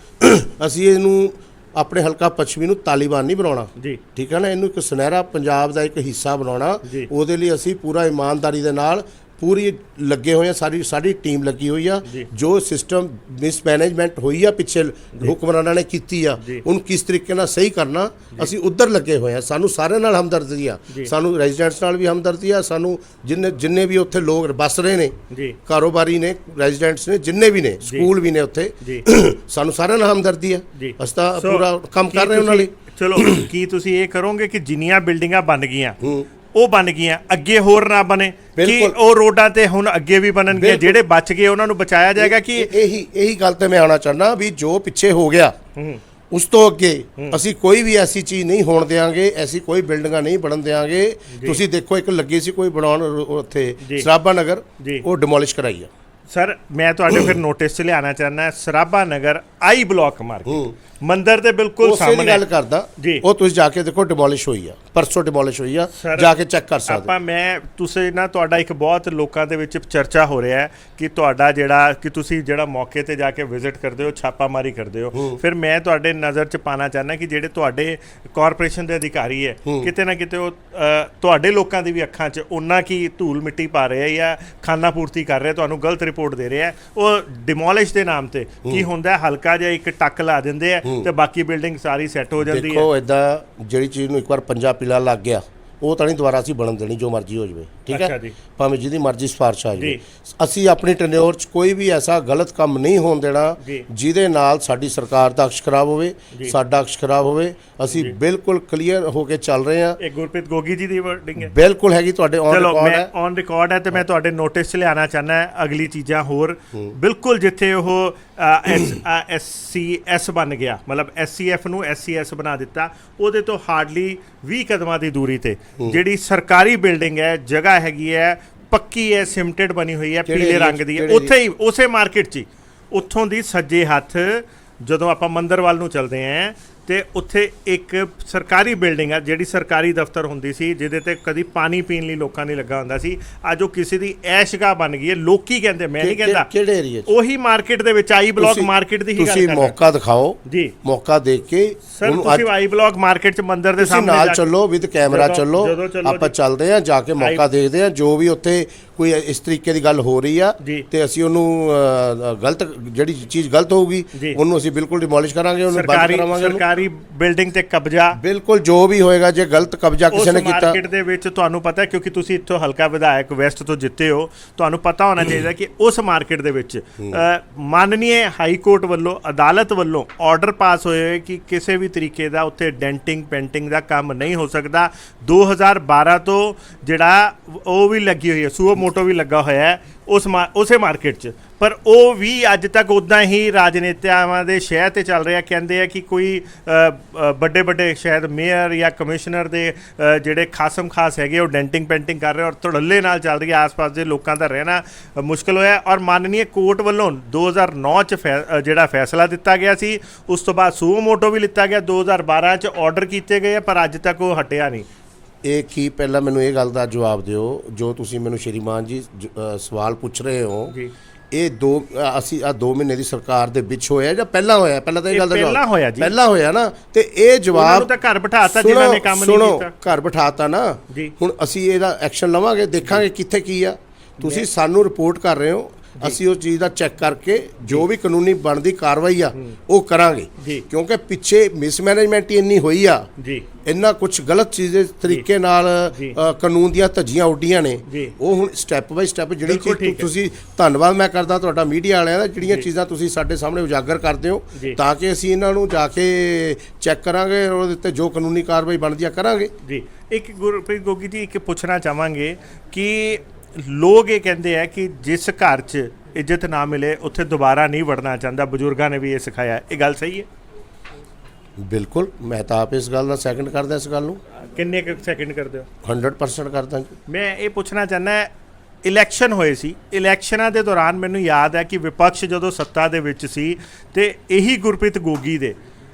S2: ਅਸੀਂ ਇਹਨੂੰ ਆਪਣੇ ਹਲਕਾ ਪੱਛਮੀ ਨੂੰ ਤਾਲੀਬਾਨ ਨਹੀਂ ਬਣਾਉਣਾ, ਠੀਕ ਹੈ ਨਾ, ਇਹਨੂੰ ਇੱਕ ਸੁਨਹਿਰਾ ਪੰਜਾਬ ਦਾ ਇੱਕ ਹਿੱਸਾ ਬਣਾਉਣਾ, ਉਹਦੇ ਲਈ ਅਸੀਂ ਪੂਰਾ ਇਮਾਨਦਾਰੀ ਦੇ ਨਾਲ ਪੂਰੀ ਲੱਗੇ ਹੋਏ ਆ। ਸਾਡੀ ਟੀਮ ਲੱਗੀ ਹੋਈ ਆ। ਜੋ ਸਿਸਟਮ ਮਿਸਮੈਨੇਜਮੈਂਟ ਹੋਈ ਆ ਪਿੱਛੇ ਹੁਕਮਰਾਨਾਂ ਨੇ ਕੀਤੀ ਆ, ਉਹਨੂੰ ਕਿਸ ਤਰੀਕੇ ਨਾਲ ਸਹੀ ਕਰਨਾ, ਅਸੀਂ ਉੱਧਰ ਲੱਗੇ ਹੋਏ ਆ। ਸਾਨੂੰ ਸਾਰਿਆਂ ਨਾਲ ਹਮਦਰਦੀ ਆ, ਸਾਨੂੰ ਰੈਜ਼ੀਡੈਂਟਸ ਨਾਲ ਵੀ ਹਮਦਰਦੀ ਆ, ਸਾਨੂੰ ਜਿੰਨੇ ਵੀ ਉੱਥੇ ਲੋਕ ਬਸ ਰਹੇ ਨੇ, ਕਾਰੋਬਾਰੀ ਨੇ, ਰੈਜ਼ੀਡੈਂਟਸ ਨੇ, ਜਿੰਨੇ ਵੀ ਨੇ, ਸਕੂਲ ਵੀ ਨੇ ਉੱਥੇ, ਸਾਨੂੰ ਸਾਰਿਆਂ ਨਾਲ ਹਮਦਰਦੀ ਆ। ਅਸੀਂ ਤਾਂ ਪੂਰਾ ਕੰਮ ਕਰ ਰਹੇ ਉਹਨਾਂ ਲਈ।
S1: ਚਲੋ, ਕੀ ਤੁਸੀਂ ਇਹ ਕਰੋਗੇ ਕਿ ਜਿੰਨੀਆਂ ਬਿਲਡਿੰਗਾਂ ਬਣ ਗਈਆਂ ਉਹ ਬਣ ਗਈਆਂ, ਅੱਗੇ ਹੋਰ ਨਾ ਬਣੇ, ਕਿ ਉਹ ਰੋਡਾਂ ਤੇ ਹੁਣ ਅੱਗੇ ਵੀ ਬਣਨਗੇ, ਜਿਹੜੇ ਬਚ ਗਏ ਉਹਨਾਂ ਨੂੰ ਬਚਾਇਆ ਜਾਏਗਾ? ਕਿ
S2: ਇਹੀ ਗੱਲ ਤੇ ਮੈਂ ਆਉਣਾ ਚਾਹੁੰਦਾ ਵੀ ਜੋ ਪਿੱਛੇ ਹੋ ਗਿਆ ਉਸ ਤੋਂ ਅੱਗੇ ਅਸੀਂ ਕੋਈ ਵੀ ਐਸੀ ਚੀਜ਼ ਨਹੀਂ ਹੋਣ ਦੇਵਾਂਗੇ, ਐਸੀ ਕੋਈ ਬਿਲਡਿੰਗਾਂ ਨਹੀਂ ਬਣਨ ਦੇਵਾਂਗੇ। ਤੁਸੀਂ ਦੇਖੋ, ਇੱਕ ਲੱਗੀ ਸੀ ਕੋਈ ਬਣਾਉਣ ਉੱਥੇ ਸਰਾਭਾ ਨਗਰ, ਉਹ ਡਿਮੋਲਿਸ਼ ਕਰਾਈ ਆ।
S1: ਸਰ ਮੈਂ ਤੁਹਾਡੇ ਫਿਰ ਨੋਟਿਸ 'ਚ ਲਿਆਉਣਾ ਚਾਹੁੰਦਾ ਸਰਾਭਾ ਨਗਰ ਆਈ ਬਲਾਕ ਮਾਰਕੀਟ ਮੰਦਰ ਦੇ ਬਿਲਕੁਲ
S2: ਉਸੇ ਦੀ
S1: ਸਾਹਮਣੇ
S2: ਗੱਲ ਕਰਦਾ
S1: ਜੀ।
S2: ਉਹ ਤੁਸੀਂ ਜਾ ਕੇ ਦੇਖੋ, ਡਿਮੋਲਿਸ਼ ਹੋਈ ਆ, ਪਰਸੋਂ ਡਿਮੋਲਿਸ਼ ਹੋਈ ਆ,
S1: ਸਰ,
S2: ਜਾ ਕੇ ਚੈੱਕ ਕਰ ਸਕਦੇ
S1: ਆਪਾਂ ਮੈਂ ਤੁਸੀਂ ਨਾ ਤੁਹਾਡਾ ਇੱਕ ਬਹੁਤ ਲੋਕਾਂ ਦੇ ਵਿੱਚ ਚਰਚਾ ਹੋ ਰਿਹਾ ਹੈ ਕਿ ਤੁਹਾਡਾ ਜਿਹੜਾ ਕਿ ਤੁਸੀਂ ਜਿਹੜਾ ਮੌਕੇ ਤੇ ਜਾ ਕੇ ਵਿਜ਼ਿਟ ਕਰਦੇ ਹੋ, ਛਾਪਾਮਾਰੀ ਕਰਦੇ ਹੋ, ਫਿਰ ਮੈਂ ਤੁਹਾਡੇ ਨਜ਼ਰ 'ਚ ਪਾਣਾ ਚਾਹੁੰਦਾ ਕਿ ਜਿਹੜੇ ਤੁਹਾਡੇ ਕਾਰਪੋਰੇਸ਼ਨ ਦੇ ਅਧਿਕਾਰੀ ਹੈ ਕਿਤੇ ਨਾ ਕਿਤੇ ਉਹ ਤੁਹਾਡੇ ਲੋਕਾਂ ਦੀ ਵੀ ਅੱਖਾਂ 'ਚ ਉਹਨਾਂ ਕੀ ਧੂਲ ਮਿੱਟੀ ਪਾ ਰਹੇ ਆ ਜਾਂ ਖਾਨਾ ਪੂਰਤੀ ਕਰ ਰਹੇ, ਤੁਹਾਨੂੰ ਗਲਤ ਰਿਪੋਰਟ ਦੇ ਰਹੇ ਆ। ਉਹ ਡਿਮੋਲਿਸ਼ ਦੇ ਨਾਮ ਤੇ ਕੀ ਹੁੰਦਾ, ਹਲਕਾ ਜਿਹਾ ਇੱਕ ਟੱਕ ਲਾ ਦਿੰਦੇ ਆ ਤੇ ਬਾਕੀ ਬਿਲਡਿੰਗ ਸਾਰੀ ਸੈੱਟ ਹੋ ਜਾਂਦੀ ਹੈ।
S2: ਦੇਖੋ ਇਦਾਂ ਜਿਹੜੀ ਚੀਜ਼ ਨੂੰ ਇੱਕ ਵਾਰ ਪੰਜਾ ਪੀਲਾ ਲੱਗ ਗਿਆ ਉਹ ਤਾਂ ਨਹੀਂ ਦੁਬਾਰਾ ਅਸੀਂ ਬਣਨ ਦੇਣੀ, ਜੋ ਮਰਜ਼ੀ ਹੋ ਜਾਵੇ, ਠੀਕ
S1: ਅੱਛਾ
S2: ਹੈ
S1: ਜੀ।
S2: ਭਾਵੇਂ ਜਿਹਦੀ ਮਰਜ਼ੀ ਸਿਫਾਰਿਸ਼ ਆ ਜਾਵੇ। ਅਸੀਂ ਆਪਣੀ ਟੈਨਿਓਰ 'ਚ ਕੋਈ ਵੀ ਐਸਾ ਗਲਤ ਕੰਮ ਨਹੀਂ ਹੋਣ ਦੇਣਾ ਜਿਹਦੇ ਨਾਲ ਸਾਡੀ ਸਰਕਾਰ ਦਾ ਅਕਸ਼ ਖਰਾਬ ਹੋਵੇ, ਸਾਡਾ ਅਕਸ਼ ਖਰਾਬ ਹੋਵੇ। ਅਸੀਂ ਬਿਲਕੁਲ ਕਲੀਅਰ ਹੋ ਕੇ ਚੱਲ ਰਹੇ ਹਾਂ।
S1: ਇਹ ਗੁਰਪ੍ਰੀਤ ਗੋਗੀ ਜੀ ਦੀ ਵਰਡਿੰਗ ਹੈ,
S2: ਬਿਲਕੁਲ ਹੈਗੀ ਤੁਹਾਡੇ ਔਨ
S1: ਚਲੋ
S2: ਰਿਕਾਰਡ
S1: ਮੈਂ
S2: ਹੈ।
S1: ਔਨ ਰਿਕਾਰਡ ਹੈ ਤੇ ਮੈਂ ਤੁਹਾਡੇ ਨੋਟਿਸ 'ਚ ਲਿਆਉਣਾ ਚਾਹੁੰਦਾ ਅਗਲੀ ਚੀਜ਼ਾਂ ਹੋਰ ਬਿਲਕੁਲ ਜਿੱਥੇ ਉਹ SCS ਬਣ ਗਿਆ, ਮਤਲਬ SCF ਨੂੰ SCS ਬਣਾ ਦਿੱਤਾ, ਉਹਦੇ ਤੋਂ ਹਾਰਡਲੀ 20 ਕਦਮਾਂ ਦੀ ਦੂਰੀ ਤੇ ਜਿਹੜੀ ਸਰਕਾਰੀ ਬਿਲਡਿੰਗ ਹੈ, ਜਗ੍ਹਾ ਹੈਗੀ ਹੈ, ਪੱਕੀ ਹੈ, ਸਿਮਟਡ ਬਣੀ ਹੋਈ ਹੈ, ਪੀਲੇ ਰੰਗ ਦੀ ਹੈ, ਉੱਥੇ ਹੀ ਉਸੇ ਮਾਰਕੀਟ 'ਚ ਹੀ ਉੱਥੋਂ ਦੀ ਸੱਜੇ ਹੱਥ ਜਦੋਂ ਆਪਾਂ ਮੰਦਰ ਵੱਲ ਨੂੰ ਚੱਲਦੇ ਆਂ ਤੇ ਉੱਥੇ ਇੱਕ ਸਰਕਾਰੀ ਬਿਲਡਿੰਗ ਆ ਜਿਹੜੀ ਸਰਕਾਰੀ ਦਫ਼ਤਰ ਹੁੰਦੀ ਸੀ, ਜਿਹਦੇ ਤੇ ਕਦੀ ਪਾਣੀ ਪੀਣ ਲਈ ਲੋਕਾਂ ਨੇ ਲੱਗਾ ਹੁੰਦਾ ਸੀ। ਅੱਜ ਉਹ ਕਿਸੇ ਦੀ ਐਸ਼ਗਾਹ ਬਣ ਗਈ ਹੈ। ਲੋਕੀ ਕਹਿੰਦੇ, ਮੈਂ ਨਹੀਂ ਕਹਿੰਦਾ,
S2: ਕਿਹੜੇ ਏਰੀਆ 'ਚ?
S1: ਉਹੀ ਮਾਰਕੀਟ ਦੇ ਵਿੱਚ ਆਈ ਬਲਾਕ ਮਾਰਕੀਟ ਦੀ ਹੀ ਗੱਲ ਕਰ
S2: ਤੁਸੀਂ ਮੌਕਾ ਦਿਖਾਓ
S1: ਜੀ,
S2: ਮੌਕਾ ਦੇਖ ਕੇ
S1: ਸਰ ਤੁਸੀਂ ਆਈ ਬਲਾਕ ਮਾਰਕੀਟ 'ਚ ਮੰਦਰ ਦੇ ਸਾਹਮਣੇ
S2: ਨਾਲ ਚੱਲੋ, ਵਿਦ ਕੈਮਰਾ ਚੱਲੋ, ਆਪਾਂ ਚੱਲਦੇ ਹਾਂ, ਜਾ ਕੇ ਮੌਕਾ ਦੇਖਦੇ ਹਾਂ। ਜੋ ਵੀ ਉੱਥੇ ਕੋਈ ਇਸ ਤਰੀਕੇ ਦੀ ਗੱਲ ਹੋ ਰਹੀ ਆ ਤੇ ਅਸੀਂ ਉਹਨੂੰ ਗਲਤ, ਜਿਹੜੀ ਚੀਜ਼ ਗਲਤ ਹੋਊਗੀ ਉਹਨੂੰ ਅਸੀਂ ਬਿਲਕੁਲ ਡਿਮੋਲਿਸ਼ ਕਰਾਂਗੇ, ਉਹਨੂੰ ਬੰਦ ਕਰਾਵਾਂਗੇ।
S1: ਸਰਕਾਰੀ ਬਿਲਡਿੰਗ ਤੇ ਕਬਜ਼ਾ
S2: ਬਿਲਕੁਲ ਜੋ ਵੀ ਹੋਏਗਾ, ਜੇ ਗਲਤ ਕਬਜ਼ਾ ਕਿਸੇ ਨੇ ਕੀਤਾ
S1: ਮਾਰਕੀਟ ਦੇ ਵਿੱਚ, ਤੁਹਾਨੂੰ ਪਤਾ ਹੈ ਕਿਉਂਕਿ ਤੁਸੀਂ ਇੱਥੋਂ ਹਲਕਾ ਵਿਧਾਇਕ ਵੈਸਟ ਤੋਂ ਜਿੱਤੇ ਹੋ, ਤੁਹਾਨੂੰ ਪਤਾ ਹੋਣਾ ਚਾਹੀਦਾ ਕਿ ਉਸ ਮਾਰਕੀਟ ਦੇ ਵਿੱਚ ਮਾਨਨੀय ਹਾਈ ਕੋਰਟ ਵੱਲੋਂ, ਅਦਾਲਤ ਵੱਲੋਂ ਆਰਡਰ ਪਾਸ ਹੋਏ ਕਿ ਕਿਸੇ ਵੀ ਤਰੀਕੇ ਦਾ ਉੱਥੇ ਡੈਂਟਿੰਗ ਪੇਂਟਿੰਗ ਦਾ ਕੰਮ ਨਹੀਂ ਹੋ ਸਕਦਾ। 2012 ਤੋਂ ਜਿਹੜਾ ਉਹ ਵੀ ਲੱਗੀ ਹੋਈ ਹੈ, ਸੂਓ ਮੋਟੋ ਵੀ ਲੱਗਾ ਹੋਇਆ ਹੈ ਉਸੇ ਮਾਰਕੀਟ 'ਚ, ਪਰ ਉਹ ਵੀ ਅੱਜ ਤੱਕ ਉੱਦਾਂ ਹੀ ਰਾਜਨੇਤਾਵਾਂ ਦੇ ਸ਼ਹਿਰ ਤੇ ਚੱਲ ਰਿਹਾ। ਕਹਿੰਦੇ ਆ ਕਿ ਕੋਈ ਵੱਡੇ ਸ਼ਾਇਦ ਮੇਅਰ ਜਾਂ ਕਮਿਸ਼ਨਰ ਦੇ ਜਿਹੜੇ ਖਾਸਮ ਖਾਸ ਹੈਗੇ ਉਹ ਡੈਂਟਿੰਗ ਪੇਂਟਿੰਗ ਕਰ ਰਹੇ ਔਰ ਧੜੱਲੇ ਨਾਲ ਚੱਲ ਰਹੀ ਹੈ। ਆਸ-ਪਾਸ ਦੇ ਲੋਕਾਂ ਦਾ ਰਹਿਣਾ ਮੁਸ਼ਕਲ ਹੋਇਆ ਔਰ ਮਾਨਨੀय ਕੋਰਟ ਵੱਲੋਂ 2009 'ਚ ਜਿਹੜਾ ਫੈਸਲਾ ਦਿੱਤਾ ਗਿਆ ਸੀ, ਉਸ ਤੋਂ ਬਾਅਦ ਸੂਓ ਮੋਟੋ ਵੀ ਲਿੱਤਾ ਗਿਆ, 2012 'ਚ ਆਰਡਰ ਕੀਤੇ ਗਏ ਪਰ ਅੱਜ ਤੱਕ ਉਹ ਹਟਿਆ ਨਹੀਂ।
S2: ਇਹ ਕੀ, ਪਹਿਲਾਂ ਮੈਨੂੰ ਇਹ ਗੱਲ ਦਾ ਜਵਾਬ ਦਿਓ, ਜੋ ਤੁਸੀਂ ਮੈਨੂੰ ਸ਼੍ਰੀਮਾਨ ਜੀ ਸਵਾਲ ਪੁੱਛ ਰਹੇ ਹੋ ਜੀ, ਇਹ ਅਸੀਂ 2 ਮਹੀਨੇ ਦੀ ਸਰਕਾਰ ਦੇ ਵਿੱਚ ਹੋਇਆ ਜਾਂ ਪਹਿਲਾਂ ਹੋਇਆ? ਪਹਿਲਾਂ ਤਾਂ ਇਹ ਗੱਲ ਦਾ
S1: ਪਹਿਲਾਂ ਹੋਇਆ ਜੀ,
S2: ਪਹਿਲਾਂ ਹੋਇਆ ਨਾ। ਤੇ ਇਹ ਜਵਾਬ
S1: ਤਾਂ ਘਰ ਬਿਠਾਤਾ ਜਿਨ੍ਹਾਂ ਨੇ ਕੰਮ ਨਹੀਂ ਕੀਤਾ,
S2: ਘਰ ਬਿਠਾਤਾ ਨਾ। ਹੁਣ ਅਸੀਂ ਇਹਦਾ ਐਕਸ਼ਨ ਲਵਾਂਗੇ, ਦੇਖਾਂਗੇ ਕਿੱਥੇ ਕੀ ਆ। ਤੁਸੀਂ ਸਾਨੂੰ ਰਿਪੋਰਟ ਕਰ ਰਹੇ ਹੋ, ਅਸੀਂ ਉਸ ਚੀਜ਼ ਦਾ ਚੈੱਕ ਕਰਕੇ ਜੋ ਵੀ ਕਾਨੂੰਨੀ ਬਣਦੀ ਕਾਰਵਾਈ ਆ ਉਹ ਕਰਾਂਗੇ, ਕਿਉਂਕਿ ਪਿੱਛੇ ਮਿਸਮੈਨੇਜਮੈਂਟ ਹੀ ਇੰਨੀ ਹੋਈ ਆ ਜੀ, ਇੰਨਾ ਕੁਝ ਗਲਤ ਚੀਜ਼ ਤਰੀਕੇ ਨਾਲ ਕਾਨੂੰਨ ਦੀਆਂ ਧੱਜੀਆਂ ਉੱਡੀਆਂ ਨੇ। ਉਹ ਹੁਣ ਸਟੈਪ ਬਾਈ ਸਟੈਪ ਜਿਹੜੀ ਚੀਜ਼ ਤੁਸੀਂ, ਧੰਨਵਾਦ ਮੈਂ ਕਰਦਾ ਤੁਹਾਡਾ ਮੀਡੀਆ ਵਾਲਿਆਂ ਦਾ, ਜਿਹੜੀਆਂ ਚੀਜ਼ਾਂ ਤੁਸੀਂ ਸਾਡੇ ਸਾਹਮਣੇ ਉਜਾਗਰ ਕਰਦੇ ਹੋ ਤਾਂ ਕਿ ਅਸੀਂ ਇਹਨਾਂ ਨੂੰ ਜਾ ਕੇ ਚੈੱਕ ਕਰਾਂਗੇ, ਉਹਦੇ ਉੱਤੇ ਜੋ ਕਾਨੂੰਨੀ ਕਾਰਵਾਈ ਬਣਦੀ ਆ ਕਰਾਂਗੇ ਜੀ।
S1: ਇੱਕ ਗੁਰਪ੍ਰੀਤ ਗੋਗੀ ਜੀ, ਇੱਕ ਪੁੱਛਣਾ ਚਾਹਾਂਗੇ ਕਿ ਲੋਕ ਇਹ ਕਹਿੰਦੇ ਆ ਕਿ ਜਿਸ ਘਰ 'ਚ ਇੱਜ਼ਤ ਨਾ ਮਿਲੇ ਉੱਥੇ ਦੁਬਾਰਾ ਨਹੀਂ ਵੜਨਾ ਚਾਹੁੰਦਾ, ਬਜ਼ੁਰਗਾਂ ਨੇ ਵੀ ਇਹ ਸਿਖਾਇਆ, ਇਹ ਗੱਲ ਸਹੀ ਹੈ?
S2: ਬਿਲਕੁਲ, ਮੈਂ ਤਾਂ ਆਪ ਇਸ ਗੱਲ ਦਾ ਸੈਕਿੰਡ ਕਰਦਾ। ਇਸ ਗੱਲ ਨੂੰ
S1: ਕਿੰਨੇ ਕੁ ਸੈਕਿੰਡ ਕਰਦੇ ਹੋ?
S2: 100% ਕਰਦਾ ਜੀ।
S1: ਮੈਂ ਇਹ ਪੁੱਛਣਾ ਚਾਹੁੰਦਾ, ਇਲੈਕਸ਼ਨ ਹੋਏ ਸੀ, ਇਲੈਕਸ਼ਨਾਂ ਦੇ ਦੌਰਾਨ ਮੈਨੂੰ ਯਾਦ ਹੈ ਕਿ ਵਿਪਕਸ਼ ਜਦੋਂ ਸੱਤਾ ਦੇ ਵਿੱਚ ਸੀ ਤੇ ਇਹੀ ਗੁਰਪ੍ਰੀਤ ਗੋਗੀ ਦੇ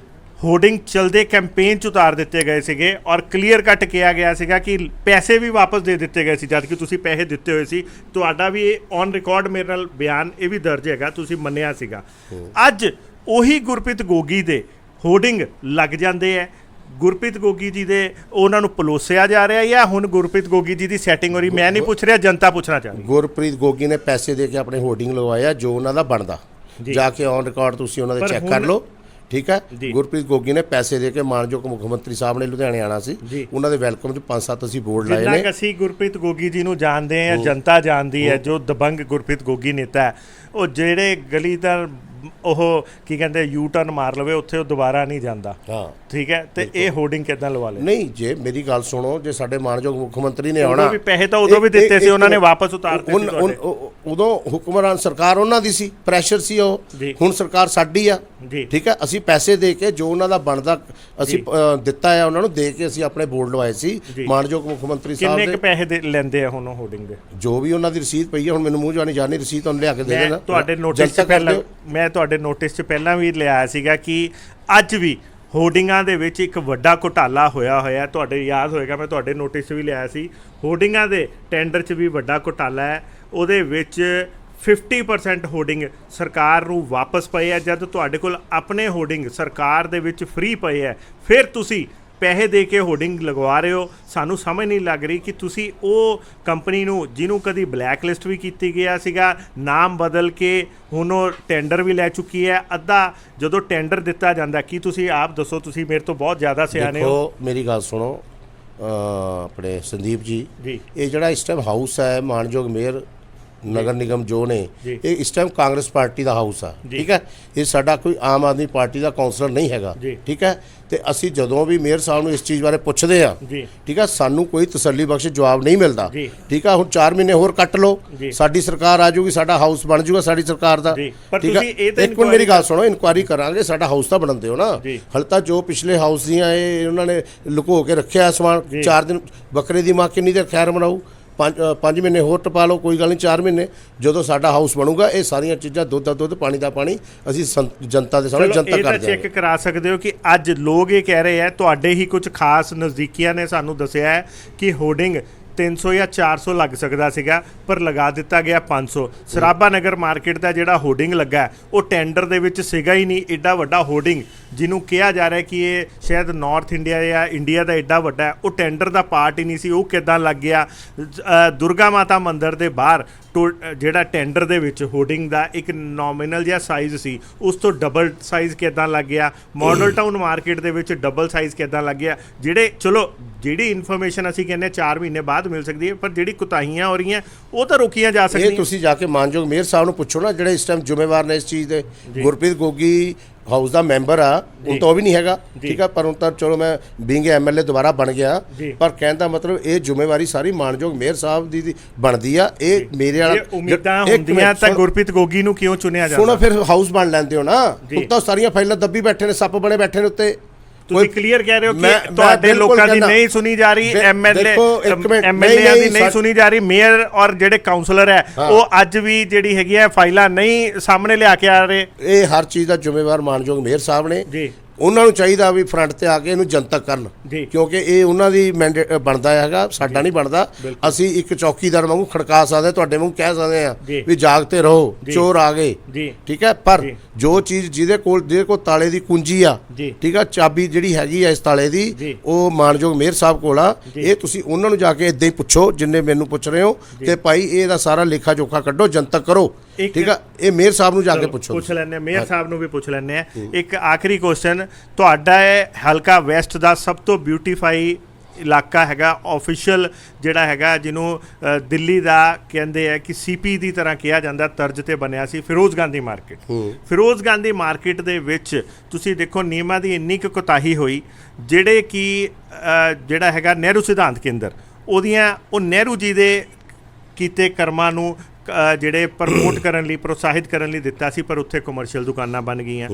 S1: ਹੋਰਡਿੰਗ ਚਲਦੇ ਕੈਂਪੇਨ 'ਚ ਉਤਾਰ ਦਿੱਤੇ ਗਏ ਸੀਗੇ ਔਰ ਕਲੀਅਰ ਕੱਟ ਕਿਹਾ ਗਿਆ ਸੀਗਾ ਕਿ ਪੈਸੇ ਵੀ ਵਾਪਸ ਦੇ ਦਿੱਤੇ ਗਏ ਸੀ, ਜਦ ਕਿ ਤੁਸੀਂ ਪੈਸੇ ਦਿੱਤੇ ਹੋਏ ਸੀ। ਤੁਹਾਡਾ ਵੀ ਇਹ ਔਨ ਰਿਕਾਰਡ ਮੇਰੇ ਨਾਲ ਬਿਆਨ ਇਹ ਵੀ ਦਰਜ ਹੈਗਾ, ਤੁਸੀਂ ਮੰਨਿਆ ਸੀਗਾ। ਅੱਜ ਉਹੀ ਗੁਰਪ੍ਰੀਤ ਗੋਗੀ ਦੇ ਹੋਰਡਿੰਗ ਲੱਗ ਜਾਂਦੇ ਹੈ, ਗੁਰਪ੍ਰੀਤ ਗੋਗੀ ਜੀ ਦੇ ਉਹਨਾਂ ਨੂੰ ਪਲੋਸਿਆ ਜਾ ਰਿਹਾ ਜਾਂ ਹੁਣ ਗੁਰਪ੍ਰੀਤ ਗੋਗੀ ਜੀ ਦੀ ਸੈਟਿੰਗ ਹੋ ਰਹੀ? ਮੈਂ ਨਹੀਂ ਪੁੱਛ ਰਿਹਾ, ਜਨਤਾ ਪੁੱਛਣਾ ਚਾਹ ਰਹੀ।
S2: ਗੁਰਪ੍ਰੀਤ ਗੋਗੀ ਨੇ ਪੈਸੇ ਦੇ ਕੇ ਆਪਣੇ ਹੋਰਡਿੰਗ ਲਗਵਾਇਆ, ਜੋ ਉਹਨਾਂ ਦਾ ਬਣਦਾ, ਜਾ ਕੇ ਔਨ ਰਿਕਾਰਡ ਤੁਸੀਂ ਉਹਨਾਂ ਦੇ ਚੈੱਕ ਕਰ ਲਓ, ਠੀਕ ਹੈ। ਗੁਰਪ੍ਰੀਤ ਗੋਗੀ ਨੇ ਪੈਸੇ ਦੇ ਕੇ ਮਾਨਯੋਗ ਮੁੱਖ ਮੰਤਰੀ ਸਾਹਿਬ ਨੇ ਲੁਧਿਆਣੇ ਆਣਾ ਸੀ, ਉਹਨਾਂ ਦੇ ਵੈਲਕਮ 'ਚ 5-7 ਅਸੀਂ ਬੋਰਡ ਲਾਏ ਨੇ।
S1: ਅਸੀਂ ਗੁਰਪ੍ਰੀਤ ਗੋਗੀ ਜੀ ਨੂੰ ਜਾਣਦੇ ਹਾਂ, ਜਨਤਾ ਜਾਣਦੀ ਹੈ, ਜੋ ਦਬੰਗ ਗੁਰਪ੍ਰੀਤ ਗੋਗੀ ਨੇਤਾ ਹੈ, ਉਹ ਜਿਹੜੇ ਗਲੀ ਦਾ ਉਹ ਕੀ ਕਹਿੰਦੇ ਯੂ ਟਰਨ ਮਾਰ ਲਵੇ ਉੱਥੇ ਉਹ ਦੁਬਾਰਾ ਨਹੀਂ ਜਾਂਦਾ, ਠੀਕ ਹੈ। ਤੇ ਇਹ ਹੋਰਡਿੰਗ ਕਿੱਦਾਂ ਲਵਾ ਲੇ?
S2: ਨਹੀਂ, ਜੇ ਮੇਰੀ ਗੱਲ ਸੁਣੋ, ਜੇ ਸਾਡੇ ਮਾਨਯੋਗ ਮੁੱਖ ਮੰਤਰੀ ਨੇ ਆਉਣਾ,
S1: ਪੈਸੇ ਤਾਂ ਉਦੋਂ ਵੀ ਦਿੱਤੇ ਸੀ, ਉਹਨਾਂ ਨੇ ਵਾਪਸ ਉਤਾਰਤੇ ਸੀ।
S2: ਉਦੋਂ ਹੁਕਮਰਾਨ ਸਰਕਾਰ ਉਹਨਾਂ ਦੀ ਸੀ, ਪ੍ਰੈਸ਼ਰ ਸੀ ਉਹ। ਹੁਣ ਸਰਕਾਰ ਸਾਡੀ ਆ,
S1: ਜੀ।
S2: ਠੀਕ ਹੈ, ਅਸੀਂ ਪੈਸੇ ਦੇ ਕੇ ਜੋ ਉਹਨਾਂ ਦਾ ਬਣਦਾ ਅਸੀਂ ਦਿੱਤਾ ਹੈ ਉਹਨਾਂ ਨੂੰ ਦੇ ਕੇ ਅਸੀਂ ਆਪਣੇ ਬੋਰਡ ਲਵਾਏ ਸੀ ਮਾਨਯੋਗ ਮੁੱਖ ਮੰਤਰੀ ਸਾਹਿਬ
S1: ਕਿੰਨੇ
S2: ਦੇ।
S1: ਕੁ ਪੈਸੇ ਲੈਂਦੇ ਆ ਹੁਣ ਉਹ ਹੋਰਡਿੰਗ ਦੇ?
S2: ਜੋ ਵੀ ਉਹਨਾਂ ਦੀ ਰਸੀਦ ਪਈ ਹੈ, ਹੁਣ ਮੈਨੂੰ ਮੂੰਹ ਜਾਣੀ ਜਾਣੀ ਰਸੀਦ ਤੁਹਾਨੂੰ ਲਿਆ ਕੇ ਦੇ ਦੇਣਾ।
S1: ਤੁਹਾਡੇ ਨੋਟਿਸ 'ਚ ਪਹਿਲਾਂ ਮੈਂ ਤੁਹਾਡੇ ਨੋਟਿਸ 'ਚ ਪਹਿਲਾਂ ਵੀ ਲਿਆਇਆ ਸੀਗਾ ਕਿ ਅੱਜ ਵੀ ਹੋਰਡਿੰਗਾਂ ਦੇ ਵਿੱਚ ਇੱਕ ਵੱਡਾ ਘੁਟਾਲਾ ਹੋਇਆ ਤੁਹਾਡੇ ਯਾਦ ਹੋਏਗਾ, ਮੈਂ ਤੁਹਾਡੇ ਨੋਟਿਸ 'ਚ ਵੀ ਲਿਆਇਆ ਸੀ। ਹੋਰਡਿੰਗਾਂ ਦੇ ਟੈਂਡਰ 'ਚ ਵੀ ਵੱਡਾ ਘੁਟਾਲਾ ਹੈ, ਉਹਦੇ ਵਿੱਚ 50% ਹੋਰਡਿੰਗ ਸਰਕਾਰ ਨੂੰ ਵਾਪਸ ਪਏ ਆ, ਜਦ ਤੁਹਾਡੇ ਕੋਲ ਆਪਣੇ ਹੋਰਡਿੰਗ ਸਰਕਾਰ ਦੇ ਵਿੱਚ ਫ੍ਰੀ ਪਏ ਹੈ, ਫਿਰ ਤੁਸੀਂ ਪੈਸੇ ਦੇ ਕੇ ਹੋਰਡਿੰਗ ਲਗਵਾ ਰਹੇ ਹੋ। ਸਾਨੂੰ ਸਮਝ ਨਹੀਂ ਲੱਗ ਰਹੀ ਕਿ ਤੁਸੀਂ ਉਹ ਕੰਪਨੀ ਨੂੰ ਜਿਹਨੂੰ ਕਦੀ ਬਲੈਕ ਲਿਸਟ ਵੀ ਕੀਤੀ ਗਿਆ ਸੀਗਾ, ਨਾਮ ਬਦਲ ਕੇ ਹੁਣ ਉਹ ਟੈਂਡਰ ਵੀ ਲੈ ਚੁੱਕੀ ਹੈ। ਅੱਧਾ ਜਦੋਂ ਟੈਂਡਰ ਦਿੱਤਾ ਜਾਂਦਾ, ਕੀ ਤੁਸੀਂ ਆਪ ਦੱਸੋ, ਤੁਸੀਂ ਮੇਰੇ ਤੋਂ ਬਹੁਤ ਜ਼ਿਆਦਾ ਸਿਆਣੇ ਹੋ।
S2: ਦੇਖੋ ਮੇਰੀ ਗੱਲ ਸੁਣੋ, ਆਪਣੇ ਸੰਦੀਪ ਜੀ, ਇਹ ਜਿਹੜਾ ਇਸ ਟਾਈਮ ਹਾਊਸ ਹੈ ਮਾਨਯੋਗ ਮੇਅਰ ਨਗਰ ਨਿਗਮ ਜੋ ਨੇ, ਇਹ ਇਸ ਟਾਈਮ ਕਾਂਗਰਸ ਪਾਰਟੀ ਦਾ ਹਾਊਸ ਆ। ਠੀਕ ਹੈ, ਇਹ ਸਾਡਾ ਕੋਈ ਆਮ ਆਦਮੀ ਪਾਰਟੀ ਦਾ ਕਾਉਂਸਲਰ ਨਹੀਂ ਹੈਗਾ। ਠੀਕ ਹੈ, ਤੇ ਅਸੀਂ ਜਦੋਂ ਵੀ ਮੇਅਰ ਸਾਹਿਬ ਨੂੰ ਇਸ ਚੀਜ਼ ਬਾਰੇ ਪੁੱਛਦੇ ਆ, ਠੀਕ ਹੈ, ਸਾਨੂੰ ਕੋਈ ਤਸੱਲੀ ਬਖਸ਼ ਜਵਾਬ ਨਹੀਂ ਮਿਲਦਾ। ਠੀਕ ਹੈ, ਹੁਣ 4 ਮਹੀਨੇ ਹੋਰ ਕੱਟ ਲਓ, ਸਾਡੀ ਸਰਕਾਰ ਆ ਜਾਊਗੀ, ਸਾਡਾ ਹਾਊਸ ਬਣ ਜਾਊਗਾ ਸਾਡੀ ਸਰਕਾਰ ਦਾ। ਠੀਕ ਹੈ, ਇੱਕ ਮਿੰਟ ਮੇਰੀ ਗੱਲ ਸੁਣੋ, ਇਨਕੁਆਇਰੀ ਕਰਾਂਗੇ, ਸਾਡਾ ਹਾਊਸ ਤਾਂ ਬਣਨ ਦਿਓ ਨਾ। ਹਾਲੇ ਤਾਂ ਜੋ ਪਿਛਲੇ ਹਾਊਸ ਦੀਆਂ ਇਹ ਉਹਨਾਂ ਨੇ ਲੁਕੋ ਕੇ ਰੱਖਿਆ ਸਮਾਨ, 4 ਦਿਨ ਬੱਕਰੇ ਦੀ ਮਾਂ ਕਿੰਨੀ ਦੇਰ ਖੈਰ ਬਣਾਊ, 5 ਮਹੀਨੇ ਹੋਰ ਟਪਾ ਲਓ, ਕੋਈ ਗੱਲ ਨਹੀਂ। 4 ਮਹੀਨੇ ਜਦੋਂ ਸਾਡਾ ਹਾਊਸ ਬਣੂਗਾ, ਇਹ ਸਾਰੀਆਂ ਚੀਜ਼ਾਂ ਦੁੱਧ ਦਾ ਦੁੱਧ ਪਾਣੀ ਦਾ ਪਾਣੀ ਅਸੀਂ ਜਨਤਾ ਦੇ ਸਾਹਮਣੇ ਜਨਤਾ ਕਰ ਦਿਆਂਗੇ।
S1: ਚੈੱਕ ਕਰਾ ਸਕਦੇ ਹੋ ਕਿ ਅੱਜ ਲੋਕ ਇਹ ਕਹਿ ਰਹੇ ਆ, ਤੁਹਾਡੇ ਹੀ ਕੁਝ ਖਾਸ ਨਜ਼ਦੀਕੀਆਂ ਨੇ ਸਾਨੂੰ ਦੱਸਿਆ ਹੈ ਕਿ ਹੋਰਡਿੰਗ 300 ਜਾਂ 400 ਲੱਗ ਸਕਦਾ ਸੀਗਾ, ਪਰ ਲਗਾ ਦਿੱਤਾ ਗਿਆ 500। ਸਰਾਭਾ ਨਗਰ ਮਾਰਕੀਟ ਦਾ ਜਿਹੜਾ ਹੋਰਡਿੰਗ ਲੱਗਾ ਉਹ ਟੈਂਡਰ ਦੇ ਵਿੱਚ ਸੀਗਾ ਹੀ ਨਹੀਂ। ਐਡਾ ਵੱਡਾ ਹੋਰਡਿੰਗ ਜਿਹਨੂੰ ਕਿਹਾ ਜਾ ਰਿਹਾ ਕਿ ਇਹ ਸ਼ਾਇਦ ਨਾਰਥ ਇੰਡੀਆ ਜਾਂ ਇੰਡੀਆ ਦਾ ਐਡਾ ਵੱਡਾ ਹੈ, ਉਹ ਟੈਂਡਰ ਦਾ ਪਾਰਟ ਹੀ ਨਹੀਂ ਸੀ। ਉਹ ਕਿੱਦਾਂ ਲੱਗ ਗਿਆ? ਦੁਰਗਾ ਮਾਤਾ ਮੰਦਿਰ ਦੇ ਬਾਹਰ ਜਿਹੜਾ ਟੈਂਡਰ ਦੇ ਵਿੱਚ ਹੋਰਡਿੰਗ ਦਾ ਇੱਕ ਨੋਮੀਨਲ ਜਿਹਾ ਸਾਈਜ਼ ਸੀ, ਉਸ ਤੋਂ ਡਬਲ ਸਾਈਜ਼ ਕਿੱਦਾਂ ਲੱਗ ਗਿਆ? ਮਾਡਲ ਟਾਊਨ ਮਾਰਕੀਟ ਦੇ ਵਿੱਚ ਡਬਲ ਸਾਈਜ਼ ਕਿੱਦਾਂ ਲੱਗ ਗਿਆ? ਜਿਹੜੀ ਇਨਫੋਰਮੇਸ਼ਨ ਅਸੀਂ ਕਹਿੰਦੇ 4 ਮਹੀਨੇ ਬਾਅਦ ਮਿਲ ਸਕਦੀ ਹੈ, ਪਰ ਜਿਹੜੀ ਕੁਤਾਹੀਆਂ ਹੋ ਰਹੀਆਂ ਉਹ ਤਾਂ ਰੋਕੀਆਂ ਜਾ ਸਕਦੀਆਂ।
S2: ਇਹ ਤੁਸੀਂ ਜਾ ਕੇ ਮਾਨਯੋਗ ਮੇਅਰ ਸਾਹਿਬ ਨੂੰ ਪੁੱਛੋ ਨਾ, ਜਿਹੜੇ ਇਸ ਟਾਈਮ ਜ਼ਿੰਮੇਵਾਰ ਨੇ ਇਸ ਚੀਜ਼ ਦੇ। ਗੁਰਪ੍ਰੀਤ ਗੋਗੀ ਹਾਊਸ ਦਾ ਮੈਂਬਰ ਆ, ਹੁਣ ਤਾਂ ਉਹ ਵੀ ਨਹੀਂ ਹੈਗਾ। ਠੀਕ ਆ, ਪਰ ਹੁਣ ਤਾਂ ਚਲੋ ਮੈਂ ਬੀਂਗ ਐਮਐਲਏ ਦੁਬਾਰਾ ਬਣ ਗਿਆ, ਪਰ ਕਹਿਣ ਦਾ ਮਤਲਬ ਇਹ ਜ਼ਿੰਮੇਵਾਰੀ ਸਾਰੀ ਮਾਨਯੋਗ ਮੇਅਰ ਸਾਹਿਬ ਦੀ ਬਣਦੀ ਆ। ਇਹ ਮੇਰੇ ਵਾਲਾ
S1: ਉਮੀਦਾਂ ਹੁੰਦੀਆਂ ਤਾਂ ਗੁਰਪ੍ਰੀਤ ਗੋਗੀ ਨੂੰ ਕਿਉਂ ਚੁਣਿਆ ਜਾਂਦਾ?
S2: ਸੁਣੋ, ਫਿਰ ਹਾਊਸ ਬਣ ਲੈਂਦੇ ਹੋ ਨਾ। ਹੁਣ ਤਾਂ ਸਾਰੀਆਂ ਫਾਈਲਾਂ ਦੱਬੀ ਬੈਠੇ ਨੇ, ਸੱਪ ਬਣੇ ਬੈਠੇ ਨੇ ਉੱਤੇ।
S1: ਤੁਸੀਂ ਕਲੀਅਰ ਕਹਿ ਰਹੇ ਹੋ ਕਿ ਤੁਹਾਡੇ ਲੋਕਾਂ ਦੀ ਨਹੀਂ ਸੁਣੀ ਜਾ ਰਹੀ, ਐਮਐਲਏਆਂ ਦੀ ਨਹੀਂ ਸੁਣੀ ਜਾ ਰਹੀ, ਮੇਅਰ ਔਰ ਜਿਹੜੇ ਕਾਉਂਸਲਰ ਹੈ ਉਹ ਅੱਜ ਵੀ ਜਿਹੜੀ ਹੈਗੀ ਹੈ ਫਾਈਲਾਂ ਨਹੀਂ ਸਾਹਮਣੇ ਲਿਆ ਕੇ ਆ ਰਹੇ।
S2: ਇਹ ਹਰ ਚੀਜ਼ ਦਾ ਜ਼ਿੰਮੇਵਾਰ ਮਾਨਯੋਗ ਮੇਅਰ ਸਾਹਿਬ ਨੇ। ਉਹਨਾਂ ਨੂੰ ਚਾਹੀਦਾ ਵੀ ਫਰੰਟ ਤੇ ਆ ਕੇ ਇਹਨੂੰ ਜਨਤਕ ਕਰਨ, ਕਿਉਂਕਿ ਇਹ ਉਹਨਾਂ ਦੀ ਮੈਂਡੇਟ ਬਣਦਾ ਹੈਗਾ, ਸਾਡਾ ਨਹੀਂ ਬਣਦਾ। ਅਸੀਂ ਇੱਕ ਚੌਕੀਦਾਰ ਵਾਂਗੂ ਖੜਕਾ ਸਕਦੇ, ਤੁਹਾਡੇ ਵਾਂਗੂ ਕਹਿ ਸਕਦੇ ਆ ਵੀ ਜਾਗਤੇ ਰਹੋ, ਚੋਰ ਆ ਗਏ। ਠੀਕ ਹੈ, ਪਰ ਜੋ ਚੀਜ਼ ਜਿਹਦੇ ਕੋਲ ਤਾਲੇ ਦੀ ਕੁੰਜੀ ਆ, ਠੀਕ ਆ, ਚਾਬੀ ਜਿਹੜੀ ਹੈਗੀ ਆ ਇਸ ਤਾਲੇ ਦੀ, ਉਹ ਮਾਨਯੋਗ ਮੇਅਰ ਸਾਹਿਬ ਕੋਲ ਆ। ਇਹ ਤੁਸੀਂ ਉਹਨਾਂ ਨੂੰ ਜਾ ਕੇ ਇਦਾਂ ਹੀ ਪੁੱਛੋ ਜਿੰਨੇ ਮੈਨੂੰ ਪੁੱਛ ਰਹੇ ਹੋ ਕਿ ਭਾਈ ਇਹਦਾ ਸਾਰਾ ਲੇਖਾ ਜੋਖਾ ਕੱਢੋ, ਜਨਤਕ ਕਰੋ। ਠੀਕ ਆ, ਇਹ ਮੇਅਰ ਸਾਹਿਬ ਨੂੰ ਜਾ ਕੇ ਪੁੱਛ
S1: ਲੈਂਦੇ, ਮੇਅਰ ਸਾਹਿਬ ਨੂੰ ਵੀ ਪੁੱਛ ਲੈਂਦੇ ਆ। ਇੱਕ ਆਖਰੀ ਕੁਐਸਚਨ, ਤੁਹਾਡਾ ਹਲਕਾ ਵੈਸਟ ਦਾ ਸਭ ਤੋਂ ਬਿਊਟੀਫਾਈ ਇਲਾਕਾ ਹੈਗਾ, ਆਫੀਸ਼ੀਅਲ ਜਿਹੜਾ ਹੈਗਾ, ਜਿਹਨੂੰ ਦਿੱਲੀ ਦਾ ਕਹਿੰਦੇ ਆ ਕਿ ਸੀਪੀ ਦੀ ਤਰ੍ਹਾਂ ਕਿਹਾ ਜਾਂਦਾ, ਤਰਜ ਤੇ ਬਣਿਆ ਸੀ, ਫਿਰੋਜ਼ ਗਾਂਧੀ ਮਾਰਕੀਟ। ਫਿਰੋਜ਼ ਗਾਂਧੀ ਮਾਰਕੀਟ ਦੇ ਵਿੱਚ ਤੁਸੀਂ ਦੇਖੋ ਨਿਯਮਾਂ ਦੀ ਇੰਨੀ ਕੁ ਕੁਤਾਹੀ ਹੋਈ, ਜਿਹੜੇ ਕਿ ਜਿਹੜਾ ਹੈਗਾ ਨਹਿਰੂ ਸਿਧਾਂਤ ਕੇਂਦਰ, ਉਹ ਨਹਿਰੂ ਜੀ ਦੇ ਕੀਤੇ ਕਰਮਾਂ ਨੂੰ ਜਿਹੜੇ ਪ੍ਰਮੋਟ ਕਰਨ ਲਈ, ਪ੍ਰੋਤਸਾਹਿਤ ਕਰਨ ਲਈ ਦਿੱਤਾ ਸੀ, ਪਰ ਉੱਥੇ ਕਮਰਸ਼ੀਅਲ ਦੁਕਾਨਾਂ ਬਣ ਗਈਆਂ।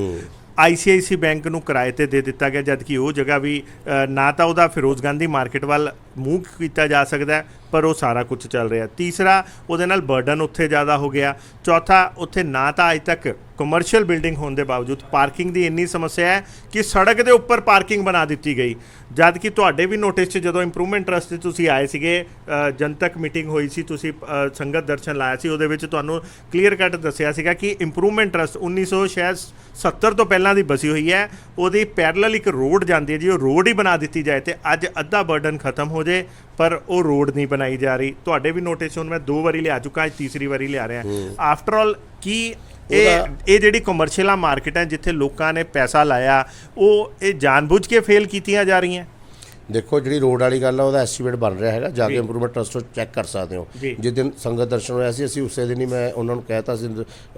S1: ICICI ਬੈਂਕ ਨੂੰ ਕਿਰਾਏ ਤੇ ਦੇ ਦਿੱਤਾ ਗਿਆ, ਜਦ ਕਿ ਉਹ ਜਗ੍ਹਾ ਵੀ ਨਾ ਤਾਂ ਉਹਦਾ ਫਿਰੋਜ਼ ਗਾਂਧੀ ਮਾਰਕੀਟ ਵੱਲ ਮੂਵ ਕੀਤਾ ਜਾ ਸਕਦਾ, ਪਰ ਉਹ ਸਾਰਾ ਕੁਝ ਚੱਲ ਰਿਹਾ। ਤੀਸਰਾ, ਉਹਦੇ ਨਾਲ ਬਰਡਨ ਉੱਥੇ ਜ਼ਿਆਦਾ ਹੋ ਗਿਆ। ਚੌਥਾ, ਉੱਥੇ ਨਾ ਤਾਂ ਅੱਜ ਤੱਕ ਕਮਰਸ਼ੀਅਲ ਬਿਲਡਿੰਗ ਹੋਣ ਦੇ ਬਾਵਜੂਦ ਪਾਰਕਿੰਗ ਦੀ ਇੰਨੀ ਸਮੱਸਿਆ ਹੈ ਕਿ ਸੜਕ ਦੇ ਉੱਪਰ ਪਾਰਕਿੰਗ ਬਣਾ ਦਿੱਤੀ ਗਈ, ਜਦ ਕਿ ਤੁਹਾਡੇ ਵੀ ਨੋਟਿਸ 'ਚ ਜਦੋਂ ਇੰਪਰੂਵਮੈਂਟ ਟਰਸਟ 'ਚ ਤੁਸੀਂ ਆਏ ਸੀਗੇ, ਜਨਤਕ ਮੀਟਿੰਗ ਹੋਈ ਸੀ, ਤੁਸੀਂ ਸੰਗਤ ਦਰਸ਼ਨ ਲਾਇਆ ਸੀ, ਉਹਦੇ ਵਿੱਚ ਤੁਹਾਨੂੰ ਕਲੀਅਰ ਕੱਟ ਦੱਸਿਆ ਸੀਗਾ ਕਿ ਇੰਪਰੂਵਮੈਂਟ ਟਰਸਟ 1970 ਤੋਂ ਪਹਿਲਾਂ ਦੀ ਬਸੀ ਹੋਈ ਹੈ, ਉਹਦੀ ਪੈਰਲਲ ਇੱਕ ਰੋਡ ਜਾਂਦੀ ਹੈ ਜੀ, ਉਹ ਰੋਡ ਹੀ ਬਣਾ ਦਿੱਤੀ ਜਾਏ ਤੇ ਅੱਜ ਅੱਧਾ ਬਰਡਨ ਖਤਮ ਹੋ ਜਾਏ, ਪਰ ਉਹ ਰੋਡ ਨਹੀਂ ਬਣਾਈ ਜਾ ਰਹੀ। ਤੁਹਾਡੇ ਵੀ ਨੋਟਿਸ ਹੁਣ ਮੈਂ 2 ਵਾਰੀ ਲਿਆ ਚੁੱਕਾ, ਅੱਜ ਤੀਸਰੀ ਵਾਰੀ ਲਿਆ ਰਿਹਾ। ਆਫਟਰ ਆਲ ਕੀ ਇਹ ਜਿਹੜੀ ਕਮਰਸ਼ੀਅਲ ਮਾਰਕੀਟ ਹੈ ਜਿੱਥੇ ਲੋਕਾਂ ਨੇ ਪੈਸਾ ਲਾਇਆ, ਉਹ ਇਹ ਜਾਣਬੁੱਝ ਕੇ ਫੇਲ ਕੀਤੀਆਂ ਜਾ ਰਹੀਆਂ?
S2: ਦੇਖੋ, ਜਿਹੜੀ ਰੋਡ ਵਾਲੀ ਗੱਲ ਆ ਉਹਦਾ ਐਸਟੀਮੇਟ ਬਣ ਰਿਹਾ ਹੈਗਾ, ਜਾ ਕੇ ਇੰਪਰੂਵਮੈਂਟ ਟਰਸਟ ਤੋਂ ਚੈੱਕ ਕਰ ਸਕਦੇ ਹੋ। ਜਿਸ ਦਿਨ ਸੰਗਤ ਦਰਸ਼ਨ ਹੋਇਆ ਸੀ, ਅਸੀਂ ਉਸੇ ਦਿਨ ਹੀ ਮੈਂ ਉਹਨਾਂ ਨੂੰ ਕਹਿਤਾ ਸੀ,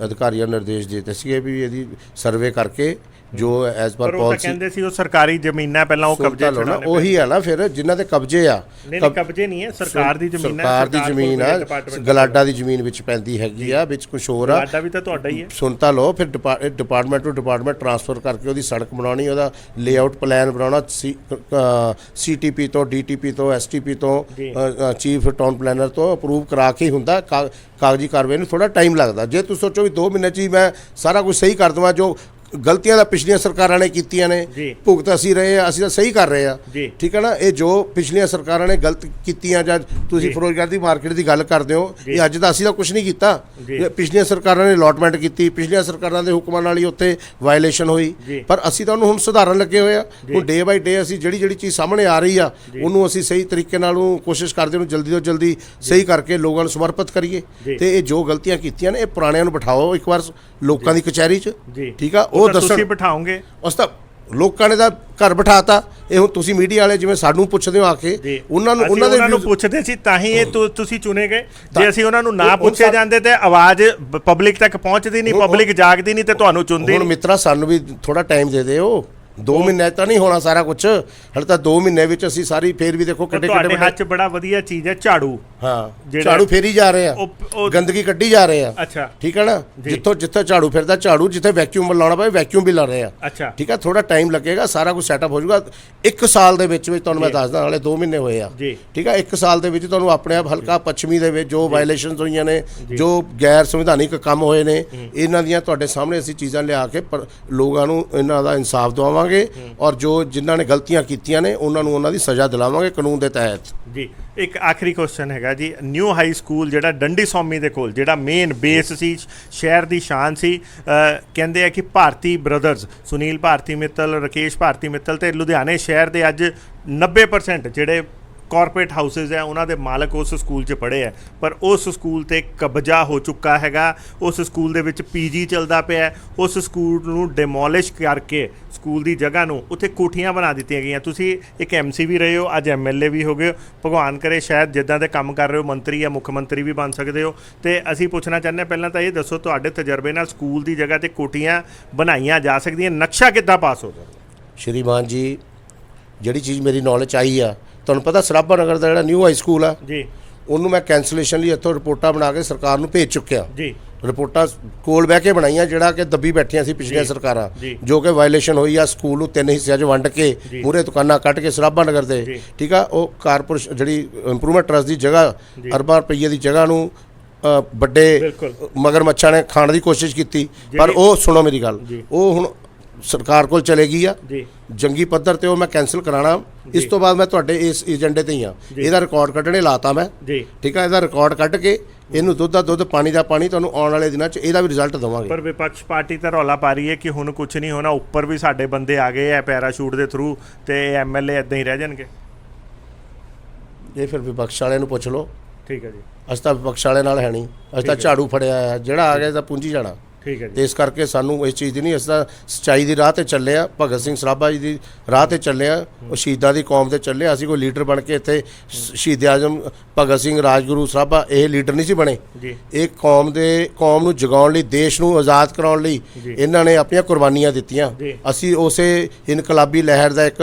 S2: ਅਧਿਕਾਰੀਆਂ ਨੂੰ ਨਿਰਦੇਸ਼ ਦੇ ਦਿੱਤੇ ਸੀਗੇ ਵੀ ਇਹਦੀ ਸਰਵੇ ਕਰਕੇ ਜੋ ਐਜ਼ ਪਰ
S1: ਪਰ ਉਹ ਤਾਂ
S2: ਪਾਲਿਸੀ
S1: ਕਹਿੰਦੇ ਸੀ ਉਹ ਸਰਕਾਰੀ ਜ਼ਮੀਨਾਂ ਪਹਿਲਾਂ ਉਹ ਕਬਜ਼ੇ ਛਡਾਉਣੇ
S2: ਉਹੀ ਹੈ ਨਾ ਫਿਰ ਜਿਨ੍ਹਾਂ ਦੇ ਕਬਜ਼ੇ ਆ
S1: ਨਹੀਂ ਕਬਜ਼ੇ ਨਹੀਂ ਹੈ ਸਰਕਾਰ ਦੀ ਜ਼ਮੀਨ ਹੈ
S2: ਸਰਕਾਰ ਦੀ ਜ਼ਮੀਨ ਆ ਗਲਾਡਾ ਦੀ ਜ਼ਮੀਨ ਵਿੱਚ ਪੈਂਦੀ ਹੈਗੀ ਆ ਵਿੱਚ ਕੁਝ ਹੋਰ ਆ
S1: ਗਲਾਡਾ ਵੀ ਤਾਂ ਤੁਹਾਡਾ ਹੀ ਹੈ
S2: ਸੁਣਤਾ ਲਓ ਫਿਰ ਡਿਪਾਰਟਮੈਂਟ ਟੂ ਡਿਪਾਰਟਮੈਂਟ ਟ੍ਰਾਂਸਫਰ ਕਰਕੇ ਉਹਦੀ ਸੜਕ ਬਣਾਉਣੀ ਉਹਦਾ ਲੇਆਊਟ ਪਲਾਨ ਬਣਾਉਣਾ ਸੀਟੀਪੀ ਤੋਂ ਡੀਟੀਪੀ ਤੋਂ ਐਸਟੀਪੀ ਤੋਂ ਚੀਫ ਟਾਊਨ ਪਲਾਨਰ ਤੋਂ ਅਪਰੂਵ ਕਰਾ ਕੇ ਹੀ ਹੁੰਦਾ ਕਾਗਜ਼ੀ ਕਾਰਵਾਈ ਨੂੰ ਥੋੜਾ ਟਾਈਮ ਲੱਗਦਾ ਜੇ ਤੁਸੀਂ ਸੋਚੋ ਵੀ 2 ਮਹੀਨੇ 'ਚ ਹੀ ਮੈਂ ਸਾਰਾ ਕੁਝ ਸਹੀ ਕਰ ਦੇਵਾਂ ਜੋ ਗਲਤੀਆਂ ਦਾ ਪਿਛਲੀਆਂ ਸਰਕਾਰਾਂ ਨੇ ਕੀਤੀਆਂ ਨੇ ਭੁਗਤ ਅਸੀਂ ਰਹੇ ਆ ਅਸੀਂ ਤਾਂ ਸਹੀ ਕਰ ਰਹੇ ਆ ਠੀਕ ਹੈ ਨਾ ਇਹ ਜੋ ਪਿਛਲੀਆਂ ਸਰਕਾਰਾਂ ਨੇ ਗਲਤ ਕੀਤੀਆਂ ਜਾਂ ਤੁਸੀਂ ਫਿਰੋਜ਼ਗਾਰ ਦੀ ਮਾਰਕੀਟ ਦੀ ਗੱਲ ਕਰਦੇ ਹੋ ਇਹ ਅੱਜ ਤਾਂ ਅਸੀਂ ਤਾਂ ਕੁਝ ਨਹੀਂ ਕੀਤਾ ਪਿਛਲੀਆਂ ਸਰਕਾਰਾਂ ਨੇ ਅਲਾਟਮੈਂਟ ਕੀਤੀ ਪਿਛਲੀਆਂ ਸਰਕਾਰਾਂ ਦੇ ਹੁਕਮਾਂ ਨਾਲ ਹੀ ਉੱਥੇ ਵਾਇਲੇਸ਼ਨ ਹੋਈ ਪਰ ਅਸੀਂ ਤਾਂ ਉਹਨੂੰ ਹੁਣ ਸੁਧਾਰਨ ਲੱਗੇ ਹੋਏ ਆ ਹੁਣ ਡੇ ਬਾਈ ਡੇ ਅਸੀਂ ਜਿਹੜੀ ਚੀਜ਼ ਸਾਹਮਣੇ ਆ ਰਹੀ ਆ ਉਹਨੂੰ ਅਸੀਂ ਸਹੀ ਤਰੀਕੇ ਨਾਲ ਉਹ ਕੋਸ਼ਿਸ਼ ਕਰਦੇ ਉਹਨੂੰ ਜਲਦੀ ਤੋਂ ਜਲਦੀ ਸਹੀ ਕਰਕੇ ਲੋਕਾਂ ਨੂੰ ਸਮਰਪਿਤ ਕਰੀਏ ਤੇ ਇਹ ਜੋ ਗਲਤੀਆਂ ਕੀਤੀਆਂ ਨੇ ਇਹ ਪੁਰਾਣਿਆਂ ਨੂੰ ਬਿਠਾਓ ਇੱਕ ਵਾਰ ਲੋਕਾਂ ਦੀ ਕਚਹਿਰੀ 'ਚ ਠੀਕ ਆ ਉਹ ਦੱਸਣ
S1: ਤੁਸੀਂ ਬਿਠਾਓਗੇ
S2: ਉਸ ਤਾਂ ਲੋਕਾਂ ਨੇ ਤਾਂ ਘਰ ਬਿਠਾਤਾ ਇਹ ਹੁਣ ਤੁਸੀਂ ਮੀਡੀਆ ਵਾਲੇ ਜਿਵੇਂ ਸਾਨੂੰ ਪੁੱਛਦੇ ਹੋ ਆ ਕੇ ਉਹਨਾਂ ਨੂੰ
S1: ਪੁੱਛਦੇ ਸੀ ਤਾਂ ਹੀ ਇਹ ਤੁਸੀਂ ਚੁਣੇ ਗਏ ਜੇ ਅਸੀਂ ਉਹਨਾਂ ਨੂੰ ਨਾ ਪੁੱਛੇ ਜਾਂਦੇ ਤੇ ਆਵਾਜ਼ ਪਬਲਿਕ ਤੱਕ ਪਹੁੰਚਦੀ ਨਹੀਂ ਪਬਲਿਕ ਜਾਗਦੀ ਨਹੀਂ ਤੇ ਤੁਹਾਨੂੰ ਚੁਣਦੀ
S2: ਹੁਣ ਮਿੱਤਰਾ ਸਾਨੂੰ ਵੀ ਥੋੜਾ ਟਾਈਮ ਦੇ ਦਿਓ 2 ਮਹੀਨੇ ਤਾਂ ਨਹੀਂ ਹੋਣਾ ਸਾਰਾ ਕੁਝ ਹਲੇ ਤਾਂ 2 ਮਹੀਨੇ ਵਿੱਚ ਅਸੀਂ ਸਾਰੀ ਫੇਰ ਵੀ ਦੇਖੋ ਕਿੱਡੇ
S1: ਤੁਹਾਡੇ ਹੱਥ 'ਚ ਬੜਾ ਵਧੀਆ ਚੀਜ਼ ਹੈ ਝਾੜੂ
S2: ਹਾਂ ਝਾੜੂ ਫੇਰੀ ਜਾ ਰਹੇ ਆ ਗੰਦਗੀ ਕੱਢੀ ਜਾ ਰਹੇ ਆ
S1: ਅੱਛਾ
S2: ਠੀਕ ਹੈ ਨਾ ਜਿੱਥੇ ਝਾੜੂ ਫਿਰਦਾ ਝਾੜੂ ਜਿੱਥੇ ਵੈਕਿਊਮ ਲਾਉਣਾ ਪਏ ਵੈਕਿਊਮ ਵੀ ਲਾ ਰਹੇ ਆ
S1: ਅੱਛਾ ਠੀਕ
S2: ਹੈ ਥੋੜਾ ਟਾਈਮ ਲੱਗੇਗਾ ਸਾਰਾ ਕੁਝ ਸੈਟਅਪ ਹੋ ਜਾਊਗਾ 1 ਸਾਲ ਦੇ ਵਿੱਚ ਤੁਹਾਨੂੰ ਮੈਂ ਦੱਸਦਾ ਹਾਲੇ 2 ਮਹੀਨੇ ਹੋਏ ਆ ਠੀਕ ਹੈ 1 ਸਾਲ ਦੇ ਵਿੱਚ ਤੁਹਾਨੂੰ ਆਪਣੇ ਆਪ ਹਲਕਾ ਪੱਛਮੀ ਦੇ ਵਿੱਚ ਜੋ ਵਾਇਲੇਸ਼ਨਸ ਹੋਈਆਂ ਨੇ ਜੋ ਗੈਰ ਸੰਵਿਧਾਨਿਕ ਕੰਮ ਹੋਏ ਨੇ ਇਹਨਾਂ ਦੀਆਂ ਤੁਹਾਡੇ ਸਾਹਮਣੇ ਅਸੀਂ ਚੀਜ਼ਾਂ ਲਿਆ ਕੇ ਲੋਕਾਂ ਨੂੰ ਇਹਨਾਂ ਦਾ ਇਨਸਾਫ ਦਿਵਾਵਾਂਗੇ ਔਰ ਜੋ ਜਿਨ੍ਹਾਂ ਨੇ ਗਲਤੀਆਂ ਕੀਤੀਆਂ ਨੇ ਉਹਨਾਂ ਨੂੰ ਉਹਨਾਂ ਦੀ ਸਜ਼ਾ ਦਿਲਾਵਾਂਗੇ ਕਾਨੂੰਨ ਦੇ ਤਹਿਤ
S1: ਜੀ ਇੱਕ ਆਖਰੀ ਕੁਐਸਚਨ ਹੈਗਾ ਜੀ ਨਿਊ ਹਾਈ ਸਕੂਲ ਜਿਹੜਾ ਡੰਡੀ ਸੌਮੀ ਦੇ ਕੋਲ ਜਿਹੜਾ ਮੇਨ ਬੇਸ ਸੀ ਸ਼ਹਿਰ ਦੀ ਸ਼ਾਨ ਸੀ ਕਹਿੰਦੇ ਆ ਕਿ ਭਾਰਤੀ ਬ੍ਰਦਰਜ਼ ਸੁਨੀਲ ਭਾਰਤੀ ਮਿੱਤਲ ਰਕੇਸ਼ ਭਾਰਤੀ ਮਿੱਤਲ ਤੇ ਲੁਧਿਆਣੇ ਸ਼ਹਿਰ ਦੇ ਅੱਜ 90% ਜਿਹੜੇ ਕਾਰਪੋਰੇਟ ਹਾਊਸਿਸ ਹੈ ਉਹਨਾਂ ਦੇ ਮਾਲਕ ਉਸ ਸਕੂਲ 'ਚ ਪੜ੍ਹੇ ਹੈ ਪਰ ਉਸ ਸਕੂਲ 'ਤੇ ਕਬਜ਼ਾ ਹੋ ਚੁੱਕਾ ਹੈਗਾ ਉਸ ਸਕੂਲ ਦੇ ਵਿੱਚ ਪੀਜੀ ਚੱਲਦਾ ਪਿਆ ਉਸ ਸਕੂਲ ਨੂੰ ਡਿਮੋਲਿਸ਼ ਕਰਕੇ ਸਕੂਲ ਦੀ ਜਗ੍ਹਾ ਨੂੰ ਉੱਥੇ ਕੋਠੀਆਂ ਬਣਾ ਦਿੱਤੀਆਂ ਗਈਆਂ ਤੁਸੀਂ ਇੱਕ ਐਮਸੀ ਵੀ ਰਹੇ ਹੋ ਅੱਜ ਐਮਐਲਏ ਵੀ ਹੋ ਗਏ ਭਗਵਾਨ ਕਰੇ ਸ਼ਾਇਦ ਜਿੱਦਾਂ ਦੇ ਕੰਮ ਕਰ ਰਹੇ ਹੋ ਮੰਤਰੀ ਜਾਂ ਮੁੱਖ ਮੰਤਰੀ ਵੀ ਬਣ ਸਕਦੇ ਹੋ ਤੇ ਅਸੀਂ ਪੁੱਛਣਾ ਚਾਹੁੰਦੇ ਪਹਿਲਾਂ ਤਾਂ ਇਹ ਦੱਸੋ ਤੁਹਾਡੇ ਤਜਰਬੇ ਨਾਲ ਸਕੂਲ ਦੀ ਜਗ੍ਹਾ 'ਤੇ ਕੋਠੀਆਂ ਬਣਾਈਆਂ ਜਾ ਸਕਦੀਆਂ ਨਕਸ਼ਾ ਕਿੱਦਾਂ ਪਾਸ ਹੋ ਸਕਦਾ
S2: ਸ਼੍ਰੀਮਾਨ ਜੀ ਜਿਹੜੀ ਚੀਜ਼ ਮੇਰੀ ਨੌਲੇਜ ਆਈ ਆ ਤੁਹਾਨੂੰ ਪਤਾ ਸਰਾਭਾ ਨਗਰ ਦਾ ਜਿਹੜਾ ਨਿਊ ਹਾਈ ਸਕੂਲ ਆ
S1: ਜੀ
S2: ਉਹਨੂੰ ਮੈਂ ਕੈਂਸਲੇਸ਼ਨ ਲਈ ਇੱਥੋਂ ਰਿਪੋਰਟਾਂ ਬਣਾ ਕੇ ਸਰਕਾਰ ਨੂੰ ਭੇਜ ਚੁੱਕਿਆ
S1: ਜੀ
S2: ਰਿਪੋਰਟਾਂ ਕੋਲ ਬਹਿ ਕੇ ਬਣਾਈਆਂ ਜਿਹੜਾ ਕਿ ਦੱਬੀ ਬੈਠੀਆਂ ਸੀ ਪਿਛਲੀਆਂ ਸਰਕਾਰਾਂ ਜੋ ਕਿ ਵਾਇਲੇਸ਼ਨ ਹੋਈ ਆ ਸਕੂਲ ਨੂੰ 3 ਹਿੱਸਿਆਂ 'ਚ ਵੰਡ ਕੇ ਮੂਹਰੇ ਦੁਕਾਨਾਂ ਕੱਢ ਕੇ ਸਰਾਭਾ ਨਗਰ ਦੇ ਠੀਕ ਆ ਉਹ ਕਾਰਪੋਰੇਸ਼ਨ ਜਿਹੜੀ ਇੰਪਰੂਵਮੈਂਟ ਟਰਸਟ ਦੀ ਜਗ੍ਹਾ ਅਰਬਾਂ ਰੁਪਈਏ ਦੀ ਜਗ੍ਹਾ ਨੂੰ ਵੱਡੇ ਮਗਰਮੱਛਾਂ ਨੇ ਖਾਣ ਦੀ ਕੋਸ਼ਿਸ਼ ਕੀਤੀ ਪਰ ਉਹ ਸੁਣੋ ਮੇਰੀ ਗੱਲ ਉਹ ਹੁਣ ਸਰਕਾਰ ਕੋਲ ਚਲੇਗੀ ਆ ਜੰਗੀ ਪੱਧਰ ਤੇ ਉਹ ਮੈਂ ਕੈਂਸਲ ਕਰਾਣਾ ਇਸ ਤੋਂ ਬਾਅਦ ਮੈਂ ਤੁਹਾਡੇ ਇਸ ਏਜੰਡੇ ਤੇ ਹੀ ਆ ਇਹਦਾ ਰਿਕਾਰਡ ਕੱਢਣੇ ਲਾਤਾ ਮੈਂ ਠੀਕ ਆ ਇਹਦਾ ਰਿਕਾਰਡ ਕੱਢ ਕੇ ਇਹਨੂੰ ਦੁੱਧ ਦਾ ਦੁੱਧ ਪਾਣੀ ਦਾ ਪਾਣੀ ਤੁਹਾਨੂੰ ਆਉਣ ਵਾਲੇ ਦਿਨਾਂ 'ਚ ਇਹਦਾ ਵੀ ਰਿਜ਼ਲਟ ਦੇਵਾਂਗੇ
S1: ਪਰ ਵਿਪਕਸ਼ ਪਾਰਟੀ ਤਾਂ ਰੌਲਾ ਪਾ ਰਹੀ ਹੈ ਕਿ ਹੁਣ ਕੁਝ ਨਹੀਂ ਹੋਣਾ ਉੱਪਰ ਵੀ ਸਾਡੇ ਬੰਦੇ ਆ ਗਏ ਆ ਪੈਰਾਸ਼ੂਟ ਦੇ ਥਰੂ ਤੇ ਐਮਐਲਏ ਇਦਾਂ ਹੀ ਰਹਿ ਜਾਣਗੇ
S2: ਇਹ ਫਿਰ ਵਿਪਕਸ਼ ਵਾਲਿਆਂ ਨੂੰ ਪੁੱਛ ਲਓ
S1: ਠੀਕ ਹੈ ਜੀ
S2: ਅਸੀਂ ਤਾਂ ਵਿਪਕਸ਼ ਵਾਲੇ ਨਾਲ ਹੈ ਨਹੀਂ ਅਸੀਂ ਤਾਂ ਝਾੜੂ ਫੜਿਆ ਆ ਜਿਹੜਾ ਆ ਗਿਆ ਤਾਂ ਪੁੰਜੀ ਜਾਣਾ
S1: ਠੀਕ ਹੈ ਜੀ
S2: ਤੇ ਇਸ ਕਰਕੇ ਸਾਨੂੰ ਇਸ ਚੀਜ਼ ਦੀ ਨਹੀਂ ਅਸੀਂ ਤਾਂ ਸੱਚਾਈ ਦੀ ਰਾਹ ਤੇ ਚੱਲੇ ਆ ਭਗਤ ਸਿੰਘ ਸਰਾਭਾ ਜੀ ਦੀ ਰਾਹ ਤੇ ਚੱਲੇ ਆ ਉਹ ਸ਼ਹੀਦਾਂ ਦੀ ਕੌਮ ਤੇ ਚੱਲੇ ਅਸੀਂ ਕੋਈ ਲੀਡਰ ਬਣ ਕੇ ਇੱਥੇ ਸ਼ਹੀਦ ਆਜ਼ਮ ਭਗਤ ਸਿੰਘ ਰਾਜਗੁਰੂ ਸਰਾਭਾ ਇਹ ਲੀਡਰ ਨਹੀਂ ਸੀ ਬਣੇ ਇਹ ਕੌਮ ਨੂੰ ਜਗਾਉਣ ਲਈ ਦੇਸ਼ ਨੂੰ ਆਜ਼ਾਦ ਕਰਾਉਣ ਲਈ ਇਹਨਾਂ ਨੇ ਆਪਣੀਆਂ ਕੁਰਬਾਨੀਆਂ ਦਿੱਤੀਆਂ ਅਸੀਂ ਉਸੇ ਇਨਕਲਾਬੀ ਲਹਿਰ ਦਾ ਇੱਕ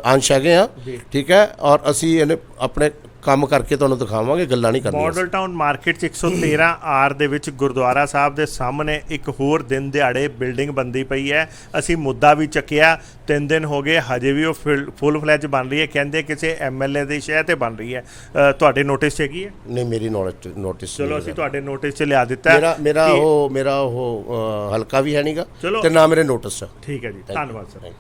S2: ਅੰਸ਼ ਹੈਗੇ ਆ ਠੀਕ ਹੈ ਔਰ ਅਸੀਂ ਇਹਨੇ ਆਪਣੇ ਕੰਮ ਕਰਕੇ ਤੁਹਾਨੂੰ ਦਿਖਾਵਾਂਗੇ ਗੱਲਾਂ ਨਹੀਂ ਕਰਨੀਆਂ
S1: ਮਾਡਲ ਟਾਊਨ ਮਾਰਕੀਟ 'ਚ 113 ਆਰ ਦੇ ਵਿੱਚ ਗੁਰਦੁਆਰਾ ਸਾਹਿਬ ਦੇ ਸਾਹਮਣੇ ਇੱਕ ਹੋਰ ਦਿਨ ਦਿਹਾੜੇ ਬਿਲਡਿੰਗ ਬਣਦੀ ਪਈ ਹੈ ਅਸੀਂ ਮੁੱਦਾ ਵੀ ਚੱਕਿਆ 3 ਦਿਨ ਹੋ ਗਏ ਹਜੇ ਵੀ ਉਹ ਫੁੱਲ ਫਲੈਜ ਬਣ ਰਹੀ ਹੈ ਕਹਿੰਦੇ ਕਿਸੇ ਐਮਐਲਏ ਦੀ ਸ਼ਹਿ ਤੇ ਬਣ ਰਹੀ ਹੈ ਤੁਹਾਡੇ ਨੋਟਿਸ 'ਚ ਹੈਗੀ ਹੈ
S2: ਨਹੀਂ ਮੇਰੀ ਨੋਟਿਸ
S1: ਚਲੋ ਅਸੀਂ ਤੁਹਾਡੇ ਨੋਟਿਸ 'ਚ ਲਿਆ ਦਿੱਤਾ
S2: ਮੇਰਾ ਉਹ ਹਲਕਾ ਵੀ ਹੈ ਨਹੀਂਗਾ ਤੇ ਨਾ ਮੇਰੇ ਨੋਟਿਸ 'ਚ
S1: ਠੀਕ ਹੈ ਜੀ ਧੰਨਵਾਦ ਸਰ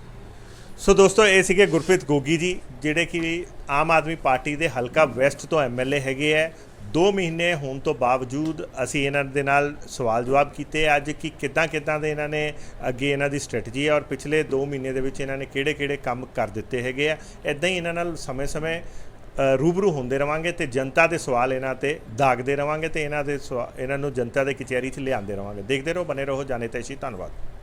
S1: ਸੋ ਦੋਸਤੋ ਇਹ ਸੀਗੇ ਗੁਰਪ੍ਰੀਤ ਗੋਗੀ ਜੀ ਜਿਹੜੇ ਕਿ ਆਮ ਆਦਮੀ ਪਾਰਟੀ ਦੇ ਹਲਕਾ ਵੈਸਟ ਤੋਂ ਐਮਐਲਏ ਹੈਗੇ ਹੈ 2 ਮਹੀਨੇ ਹੋਣ ਤੋਂ ਬਾਵਜੂਦ ਅਸੀਂ ਇਹਨਾਂ ਦੇ ਨਾਲ ਸਵਾਲ ਜਵਾਬ ਕੀਤੇ ਅੱਜ ਕਿ ਕਿੱਦਾਂ ਦੇ ਇਹਨਾਂ ਨੇ ਅੱਗੇ ਇਹਨਾਂ ਦੀ ਸਟ੍ਰੈਟਜੀ ਹੈ ਔਰ ਪਿਛਲੇ 2 ਮਹੀਨੇ ਦੇ ਵਿੱਚ ਇਹਨਾਂ ਨੇ ਕਿਹੜੇ ਕੰਮ ਕਰ ਦਿੱਤੇ ਹੈਗੇ ਆ ਇੱਦਾਂ ਹੀ ਇਹਨਾਂ ਨਾਲ ਸਮੇਂ-ਸਮੇਂ ਰੂਬਰੂ ਹੁੰਦੇ ਰਵਾਂਗੇ ਤੇ ਜਨਤਾ ਦੇ ਸਵਾਲ ਇਹਨਾਂ ਤੇ ਦਾਗਦੇ ਰਵਾਂਗੇ ਤੇ ਇਹਨਾਂ ਨੂੰ ਜਨਤਾ ਦੇ ਕਚਹਿਰੀ 'ਚ ਲਿਆਉਂਦੇ ਰਵਾਂਗੇ ਦੇਖਦੇ ਰਹੋ ਬਨੇ ਰਹੋ ਜਾਣੇ ਤੈਸ਼ੀ ਧੰਨਵਾਦ